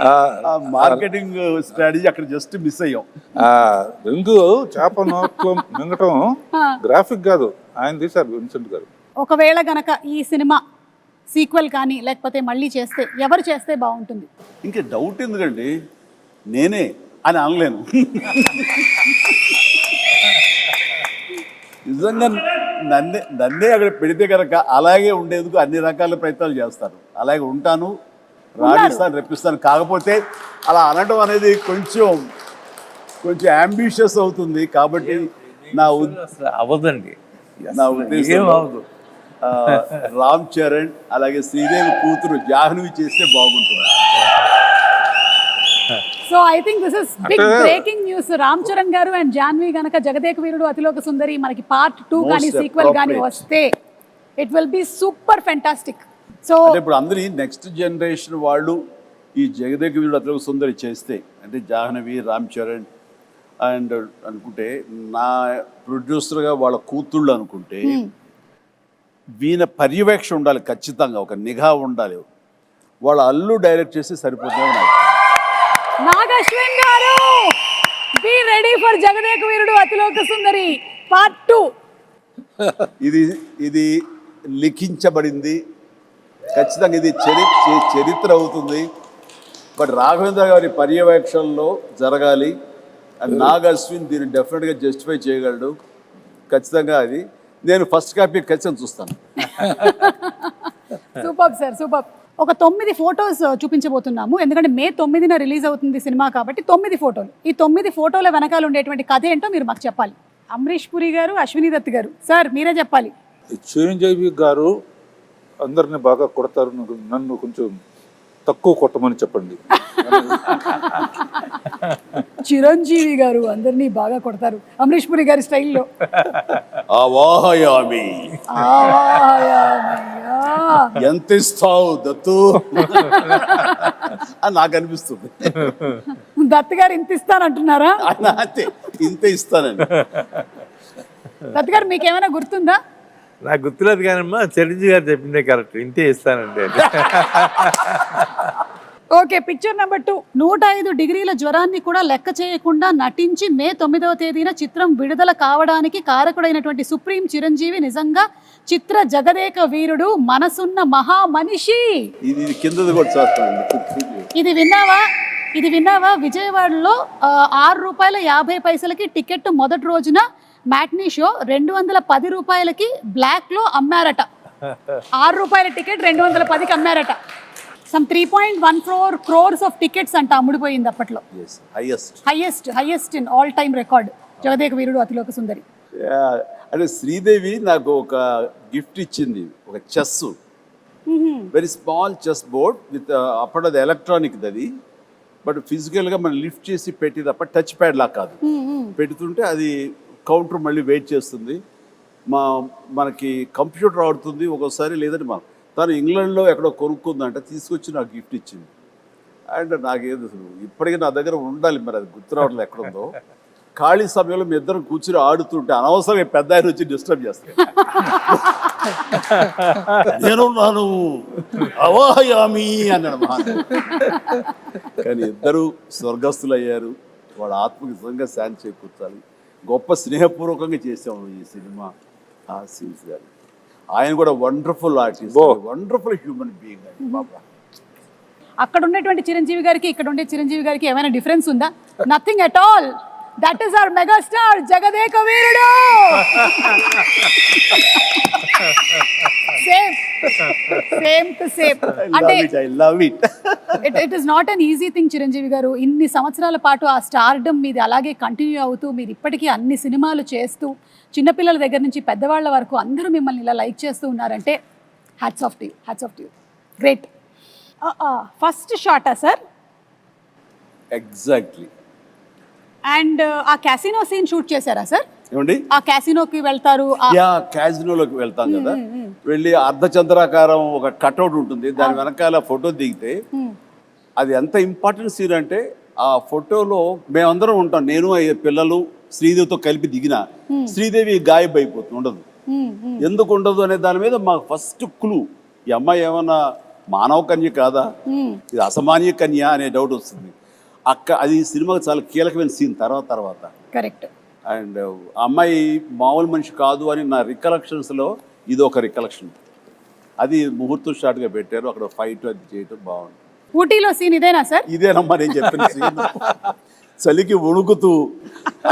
ఆ మార్కెటింగ్ స్ట్రాటజీ అక్కడ జస్ట్ మిస్ అయ్యాం. రింగు చేప నోట్లో మింగటం గ్రాఫిక్ కాదు, ఆయన తీశారు విన్సెంట్ గారు. ఒకవేళ గనక ఈ సినిమా సీక్వెల్ కానీ లేకపోతే మళ్ళీ చేస్తే ఎవరు చేస్తే బాగుంటుంది? ఇంకా డౌట్ ఎందుకండి, నేనే అని అనలేను. నిజంగా నన్నే అక్కడ పెడితే కనుక అలాగే ఉండేందుకు అన్ని రకాల ప్రయత్నాలు చేస్తారు. అలాగే ఉంటాను, రాణిస్తాను, రెప్పిస్తాను. కాకపోతే అలా అనడం అనేది కొంచెం అంబిషియస్ అవుతుంది. కాబట్టి అవ్వదండి, నా ఉద్దేశం రామ్ చరణ్ అలాగే శ్రీదేవి కూతురు జాహ్నవి చేస్తే బాగుంటుంది. So I think this is big breaking news. Ram Charan గారు అండ్ జాహ్నవి గనక జగదేక వీరుడు అతిలోక సుందరి మనకి పార్ట్ 2 కానీ సీక్వెల్ కానీ వస్తే it will be super fantastic. So ఇప్పుడు అందరి నెక్స్ట్ జనరేషన్ వాళ్ళు ఈ జగదేక వీరుడు అతిలోక సుందరి చేస్తే, అంటే జాహ్నవి, రామ్ చరణ్ అండ్ అనుకుంటే నా ప్రొడ్యూసర్గా వాళ్ళ కూతుళ్ళు అనుకుంటే వీణ పర్యవేక్షణ ఉండాలి, ఖచ్చితంగా ఒక నిఘా ఉండాలి. వాళ్ళ అల్లు డైరెక్ట్ చేసి సరిపోతుంది. నాగశ్విన్ గారు, be ready for Jagadeka Veerudu Athiloka Sundari part 2. ఇది లిఖించబడింది, ఖచ్చితంగా ఇది చరిత్ర అవుతుంది. బట్ రాఘవేంద్ర గారి పర్యవేక్షణలో జరగాలి. అండ్ నాగ్ అశ్విన్ దీన్ని డెఫినెట్గా జస్టిఫై చేయగలడు. ఖచ్చితంగా అది నేను ఫస్ట్ కాపీ ఖచ్చితంగా చూస్తాను. Super sir, super. ఒక 9 ఫొటోస్ చూపించబోతున్నాము. ఎందుకంటే May 9న రిలీజ్ అవుతుంది సినిమా కాబట్టి 9 ఫోటోలు. ఈ 9 ఫోటోల వెనకాల ఉండేటువంటి కథ ఏంటో మీరు మాకు చెప్పాలి. అమరీష్ పురి గారు, అశ్విని దత్ గారు, సార్ మీరే చెప్పాలి. చిరంజీవి గారు అందరిని బాగా కొడతారు, నన్ను కొంచెం తక్కువ కొట్టమని చెప్పండి. చిరంజీవి గారు అందరినీ బాగా కొడతారు అమరీష్ పురి గారి స్టైల్లో. ఆవాహయామి, ఎంత ఇస్తావు దత్తు అని నాకు అనిపిస్తుంది. దత్ గారు ఇంత ఇస్తానంటున్నారా? అంతే, ఇంత ఇస్తానండి. దత్ గారు మీకేమైనా గుర్తుందా? నాకు గుర్తులేదు కానమ్మా, చిరంజీవి గారు చెప్పిందే కరెక్ట్, ఇంతే ఇస్తానండి. Okay, picture number 2. 105 డిగ్రీల జ్వరాన్ని కూడా లెక్క చేయకుండా నటించి మే 9వ తేదీన చిత్రం విడుదల కావడానికి కారకుడైనటువంటి సుప్రీం చిరంజీవి నిజంగా చిత్ర జగదేక వీరుడు, మనసున్న మహా మనిషి. ఇది కిందది కూడా చూస్తాను. ఇది విన్నావా? విజయవాడలో ₹6.50 టికెట్ మొదటి రోజున మ్యాట్నీ షో 210 రూపాయలకి బ్లాక్ లో అమ్మారట. ₹6 టికెట్ 210కి అమ్మారట. సమ్ 3.14 crores ఆఫ్ టికెట్స్ అంట అమ్ముడిపోయింది అప్పట్లో. Highest in all time record Jagadeka Veerudu Athiloka Sundari. అంటే శ్రీదేవి నాకు ఒక గిఫ్ట్ ఇచ్చింది, ఒక chess, very small chess board with అప్పుడు అది ఎలక్ట్రానిక్ అది, బట్ ఫిజికల్గా మనం లిఫ్ట్ చేసి పెట్టి తప్ప టచ్ ప్యాడ్ లా కాదు. పెడుతుంటే అది కౌంటర్ మళ్ళీ వెయిట్ చేస్తుంది. మనకి కంప్యూటర్ ఆడుతుంది ఒక్కోసారి, లేదంటే తను ఇంగ్లాండ్లో ఎక్కడో కొనుక్కుందంటే తీసుకొచ్చి నాకు గిఫ్ట్ ఇచ్చింది. అండ్ నాకేదో ఇప్పటికీ నా దగ్గర ఉండాలి, మరి అది గుర్తు రావట్లేదు ఎక్కడుందో. ఖాళీ సమయంలో మీ ఇద్దరం కూర్చుని ఆడుతుంటే అనవసరంగా పెద్ద ఆయన వచ్చి డిస్టర్బ్ చేస్తాను. నేనున్నాను అవాహయామి అన్నాడు మహాన్. కానీ ఇద్దరు స్వర్గస్థులు అయ్యారు. వాళ్ళ ఆత్మకి నిజంగా శాంతి చేకూర్చాలి. గొప్ప స్నేహపూర్వకంగా చేసాము ఈ సినిమా. ఆ సీన్స్ గారు ఆయన కూడా wonderful artist, wonderful human being అండి బాబా. అక్కడ ఉన్నటువంటి చిరంజీవి గారికి ఇక్కడ ఉండే చిరంజీవి గారికి ఏమైనా డిఫరెన్స్ ఉందా? Nothing at all. That is our megastar Jagadeka Veerudu. Same to same. అంటే it is not an easy thing Chiranjeevi గారు. ఇన్ని సంవత్సరాల పాటు ఆ స్టార్డమ్ మీది అలాగే కంటిన్యూ అవుతూ మీరు ఇప్పటికీ అన్ని సినిమాలు చేస్తూ చిన్నపిల్లల దగ్గర నుంచి పెద్దవాళ్ళ వరకు అందరూ మిమ్మల్ని ఇలా లైక్ చేస్తూ ఉన్నారంటే hats off to you. Great. First షాటా సార్? ఎగ్జాక్ట్లీ. అండ్ ఆ క్యాసినో సీన్ షూట్ చేశారా సార్? ఏమండి? ఆ క్యాసినోకి వెళ్తారు. క్యాసినోలోకి వెళ్తాం కదా, వెళ్ళి అర్ధచంద్రాకారం ఒక కట్అవుట్ ఉంటుంది, దాని వెనకాల ఫోటో దిగితే అది ఎంత ఇంపార్టెంట్ సీన్ అంటే ఆ ఫోటోలో మేమందరం ఉంటాం. నేను పిల్లలు శ్రీదేవితో కలిపి దిగిన శ్రీదేవి గాయబ్ అయిపోతుంది, ఉండదు. ఎందుకు ఉండదు అనే దాని మీద మాకు ఫస్ట్ క్లూ, ఈ అమ్మాయి ఏమన్నా మానవ కన్య కాదా, ఇది అసామాన్య కన్య అనే డౌట్ వస్తుంది. అది సినిమాకి చాలా కీలకమైన సీన్ తర్వాత. కరెక్ట్. అండ్ అమ్మాయి మామూలు మనిషి కాదు అని నా రికలెక్షన్స్లో ఇది ఒక రికలెక్షన్. అది ముహూర్తం షాట్గా పెట్టారు, అక్కడ ఫైట్ అది చేయటం బాగుంది. ఊటీలో సీన్ ఇదేనా సార్? ఇదేనమ్మా నేను చెప్పిన సీన్. చలికి వణుకుతూ,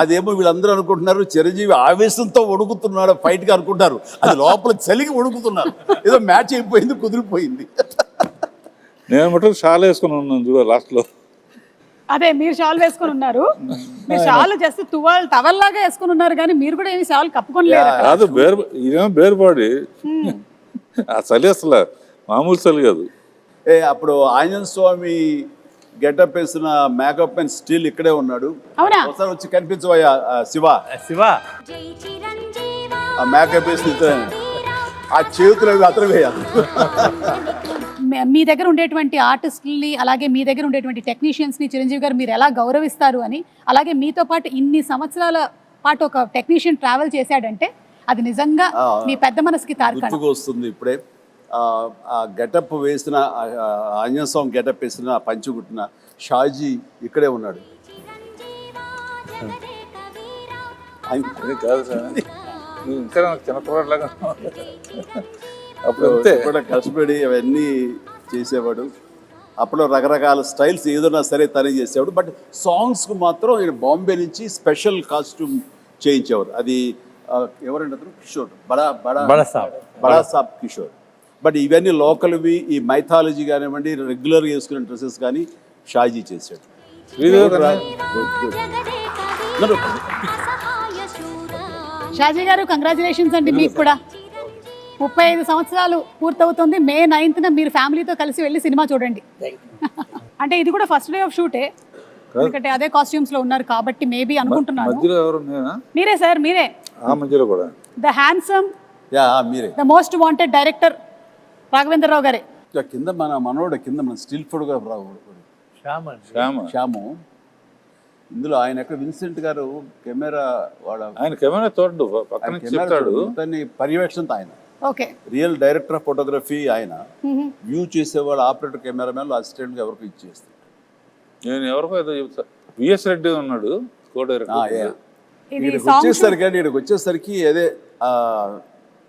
అదేమో వీళ్ళందరూ అనుకుంటున్నారు చిరంజీవి ఆవేశంతో వణుకుతున్నాడు ఫైట్గా అనుకుంటారు, అది లోపల చలికి వణుకుతున్నారు. ఏదో మ్యాచ్ అయిపోయింది, కుదిరిపోయింది. నేను మటుకు షాల్ వేసుకుని ఉన్నాను చూడ లాస్ట్లో. అదే మీరు షాల్ వేసుకుని ఉన్నారు. మీరు షాల్ జస్ట్ టవల్ లాగా వేసుకుని ఉన్నారు, కానీ మీరు కూడా ఏమి షాల్ కప్పుకోలేదు. కాదు, ఇదేమో బేరుబాడి. ఆ చలి అసలు మామూలు చలి కాదు. అప్పుడు ఆంజనేయ స్వామి గెటప్ వేసిన మేకప్ అండ్ స్టిల్ ఇక్కడే ఉన్నాడు. అవునా? ఒకసారి వచ్చి కనిపించవయ్యా శివ. ఆ మేకప్ వేసి ఆ చేతులు అతను వేయాలి. మీ దగ్గర ఉండేటువంటి ఆర్టిస్టుల్ని, అలాగే మీ దగ్గర ఉండేటువంటి టెక్నీషియన్స్ని చిరంజీవి గారు మీరు ఎలా గౌరవిస్తారు అని, అలాగే మీతో పాటు ఇన్ని సంవత్సరాల పాటు ఒక టెక్నీషియన్ ట్రావెల్ చేశాడంటే అది నిజంగా మీ పెద్ద మనసుకి తార్కాణం. వస్తుంది ఇప్పుడే ఆ గెటప్ వేసిన ఆంజనేయ స్వామి గెటప్ వేసిన పంచుకుట్టిన షాజీ ఇక్కడే ఉన్నాడు. కాదు సార్, ఇంకా చిన్నపిల్లలాగా అప్పుడు కూడా కష్టపడి అవన్నీ చేసేవాడు. అప్పుడు రకరకాల స్టైల్స్ ఏదైనా సరే తనే చేసేవాడు. బట్ సాంగ్స్కు మాత్రం ఈయన బాంబే నుంచి స్పెషల్ కాస్ట్యూమ్ చేయించేవారు. అది ఎవరంటే అతను కిషోర్, బడా సాబ్ కిషోర్. బట్ ఇవన్నీ లోకల్వి, ఈ మైథాలజీ కానివ్వండి, రెగ్యులర్గా వేసుకునే డ్రెస్సెస్ కానీ షాజీ చేశాడు. షాజీ గారు కంగ్రాచులేషన్స్ అండి. మీకు కూడా 35 సంవత్సరాలు పూర్తవుతుంది. మే 9th మీరు ఫ్యామిలీతో కలిసి వెళ్ళి సినిమా చూడండి. అంటే ఇది కూడా ఫస్ట్ డే ఆఫ్ షూటే, ఎందుకంటే అదే కాస్ట్యూమ్స్ లో ఉన్నారు కాబట్టి మేబీ అనుకుంటున్నాను. మీరే సార్, మీరే. The handsome, the most wanted director Raghavendra Rao గారే. కింద మన మనోడు, కింద మన స్టిల్ ఫోటోగ్రాఫర్ శ్యాము. ఇందులో ఆయన ఎక్కడ విన్సెంట్ గారు కెమెరా, ఆయన కెమెరా తోడు పక్కన చెప్తాడు, పర్యవేక్షణతో ఆయన okay. Real director of photography ఆయన. వ్యూ చేసేవాళ్ళు ఆపరేటర్ కెమెరామెన్ అసిస్టెంట్గా ఎవరికి ఇచ్చేస్తారు. నేను ఎవరికో ఏదో చెప్తా, విఎస్ రెడ్డి ఉన్నాడు కో డైరెక్టర్. ఇది ఇక్కడికి వచ్చేసరికి అదే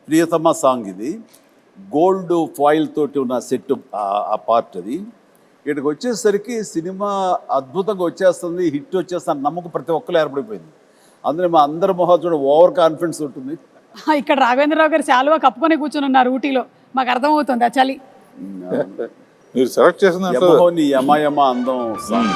ప్రియతమ సాంగ్ ఇది. గోల్డ్ ఫాయిల్ తోటి ఉన్న సెట్ ఆ పార్ట్ అది. ఇక్కడికి వచ్చేసరికి సినిమా అద్భుతంగా వచ్చేస్తుంది, హిట్ వచ్చేస్తుంది నమ్మకం ప్రతి ఒక్కరు ఏర్పడిపోయింది. అందులో మా అందరి మొహం ఓవర్ కాన్ఫిడెన్స్ ఉంటుంది. ఇక్కడ రాఘవేంద్రరావు గారు శాలువా కప్పుకొని కూర్చొని ఉన్నారు ఊటీలో, మాకు అర్థమవుతుంది ఆ చలి. మీరు సెలెక్ట్ చేసిన నీ యమ అందం సాంగ్.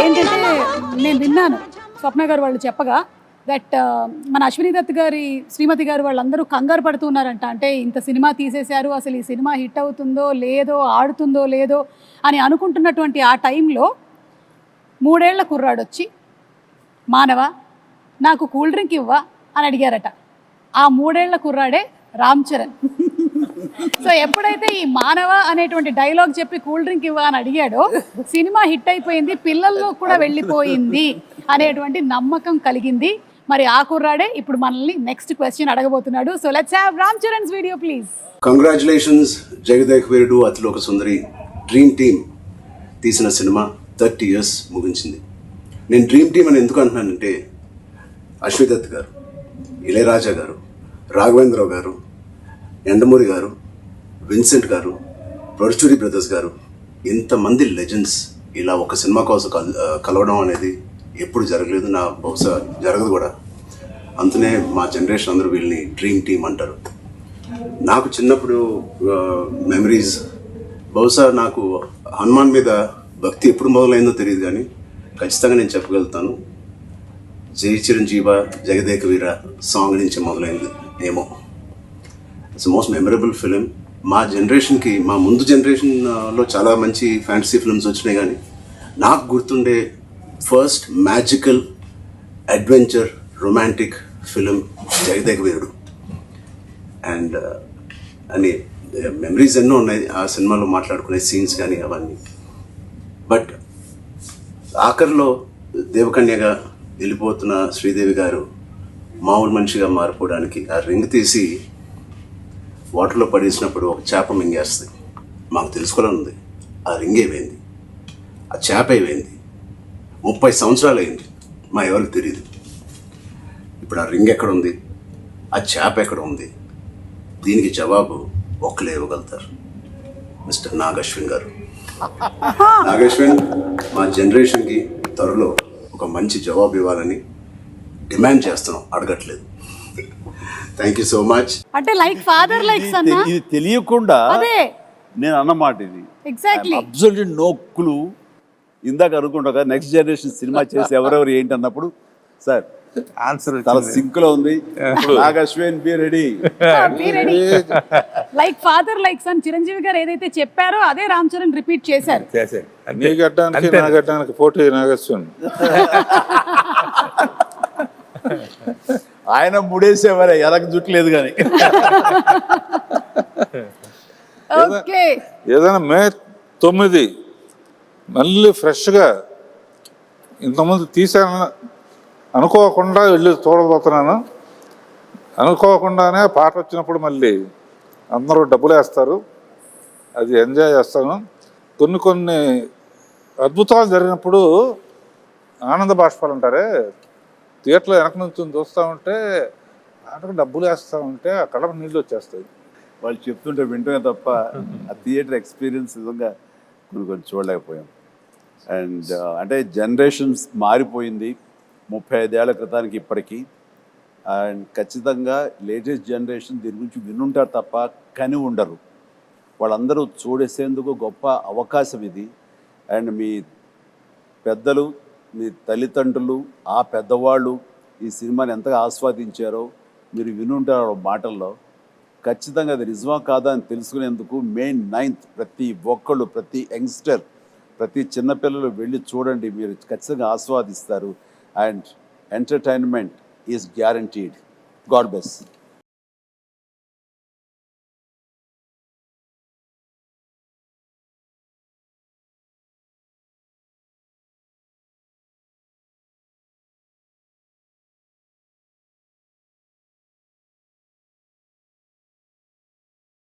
ఏంటంటే నేను విన్నాను స్వప్న గారు వాళ్ళు చెప్పగా దట్ మన అశ్విని దత్ గారి శ్రీమతి గారు వాళ్ళందరూ కంగారు పడుతున్నారంట. అంటే ఇంత సినిమా తీసేశారు, అసలు ఈ సినిమా హిట్ అవుతుందో లేదో, ఆడుతుందో లేదో అని అనుకుంటున్నటువంటి ఆ టైంలో 3 ఏళ్ల కుర్రాడొచ్చి మానవ నాకు కూల్ డ్రింక్ ఇవ్వా అని అడిగారట. ఆ 3 ఏళ్ల కుర్రాడే రామ్ చరణ్. సో ఎప్పుడైతే ఈ మానవ అనేటువంటి డైలాగ్ చెప్పి కూల్ డ్రింక్ ఇవ్వా అని అడిగాడో సినిమా హిట్ అయిపోయింది, పిల్లల్లో కూడా వెళ్ళిపోయింది అనేటువంటి నమ్మకం కలిగింది. మరి ఆ కుర్రాడే ఇప్పుడు మనల్ని నెక్స్ట్ క్వశ్చన్ అడగబోతున్నాడు. So let's have Ram Charan's video please. Congratulations Jagadeka Veerudu Athiloka Sundari dream team తీసిన సినిమా 30 years ముగించింది. నేను డ్రీమ్ టీమ్ అని ఎందుకు అంటున్నానంటే అశ్విని దత్ గారు, ఇళయరాజా గారు, రాఘవేంద్రరావు గారు, ఎండమూరి గారు, విన్సెంట్ గారు, పరుచూరి బ్రదర్స్ గారు, ఇంతమంది లెజెండ్స్ ఇలా ఒక సినిమా కోసం కలవడం అనేది ఎప్పుడు జరగలేదు, నా బహుశా జరగదు కూడా. అందునే మా జనరేషన్ అందరూ వీళ్ళని డ్రీమ్ టీమ్ అంటారు. నాకు చిన్నప్పుడు మెమరీస్, బహుశా నాకు హనుమాన్ మీద భక్తి ఎప్పుడు మొదలైందో తెలియదు, కానీ ఖచ్చితంగా నేను చెప్పగలుగుతాను జై చిరంజీవ జగదేక వీర సాంగ్ నుంచి మొదలైంది ఏమో. It's most memorable film. మా జనరేషన్కి, మా ముందు జనరేషన్లో చాలా మంచి ఫ్యాంటసీ ఫిల్మ్స్ వచ్చినాయి, కానీ నాకు గుర్తుండే first magical adventure romantic film Jagadeka Veerudu. And అని మెమరీస్ ఎన్నో ఉన్నాయి ఆ సినిమాలో, మాట్లాడుకునే సీన్స్ కానీ అవన్నీ. బట్ ఆఖరిలో దేవకన్యగా వెళ్ళిపోతున్న శ్రీదేవి గారు మామూలు మనిషిగా మారిపోవడానికి ఆ రింగ్ తీసి వాటర్లో పడేసినప్పుడు ఒక చేప మింగేస్తుంది. మాకు తెలుసుకోవాలని ఉంది ఆ రింగ్ ఏమైంది, ఆ చేప ఏమైంది. 30 సంవత్సరాలు అయింది, మా ఎవరికి తెలియదు. ఇప్పుడు ఆ రింగ్ ఎక్కడ ఉంది, ఆ చేప ఎక్కడ ఉంది, దీనికి జవాబు ఒక్కలే ఇవ్వగలుగుతారు, మిస్టర్ నాగశ్విన్ గారు. నాగశ్విన్ మా జనరేషన్కి త్వరలో ఒక మంచి జవాబు ఇవ్వాలని డిమాండ్ చేస్తున్నాం, అడగట్లేదు. Thank you so much. అంటే లైక్ ఫాదర్ లైక్ సన్. ఇది తెలియకుండా నేను అన్నమాట ఇది. Exactly absolute no clue. ఇందాక అనుకుంటా నెక్స్ట్ జనరేషన్ సినిమా చేసి ఎవరెవరు ఏంటి అన్నప్పుడు సార్ ఆన్సర్ చాలా సింక్ లో ఉంది. Nag Ashwin be ready. Like father like son Chiranjeevi garu ఏదైతే చెప్పారో అదే రామ్ చరణ్ రిపీట్ చేశారు. నీ గడ్డానికి నా గడ్డానికి పోటీ నాగశ్విన్. ఆయన ముడేసేవారే, ఎలాగ జుట్లేదు కానీ. ఓకే, ఏదైనా May 9 మళ్ళీ ఫ్రెష్గా ఇంతకుముందు తీసాను అనుకోకుండా వెళ్ళి చూడబోతున్నాను. అనుకోకుండానే పాట వచ్చినప్పుడు మళ్ళీ అందరూ డబ్బులు వేస్తారు, అది ఎంజాయ్ చేస్తాను. కొన్ని అద్భుతాలు జరిగినప్పుడు ఆనంద బాష్పాలు అంటారే, థియేటర్లో వెనక నుంచి చూస్తూ ఉంటే ఆటకు డబ్బులు వేస్తూ ఉంటే ఆ కళ్ళకు నీళ్ళు వచ్చేస్తాయి. వాళ్ళు చెప్తుంటే వింటమే తప్ప ఆ థియేటర్ ఎక్స్పీరియన్స్ నిజంగా కొన్ని చూడలేకపోయాం. అండ్ అంటే జనరేషన్స్ మారిపోయింది 35 ఏళ్ల క్రితానికి ఇప్పటికీ. అండ్ ఖచ్చితంగా లేటెస్ట్ జనరేషన్ దీని గురించి వినుంటారు తప్ప కని ఉండరు. వాళ్ళందరూ చూడేసేందుకు గొప్ప అవకాశం ఇది. అండ్ మీ పెద్దలు, మీ తల్లిదండ్రులు, ఆ పెద్దవాళ్ళు ఈ సినిమాని ఎంతగా ఆస్వాదించారో మీరు వినుంటారు మాటల్లో. ఖచ్చితంగా అది నిజమా కాదా అని తెలుసుకునేందుకు May 9th ప్రతి ఒక్కళ్ళు, ప్రతి యంగ్స్టర్, ప్రతి చిన్నపిల్లలు వెళ్ళి చూడండి, మీరు ఖచ్చితంగా ఆస్వాదిస్తారు. And entertainment is guaranteed. God bless.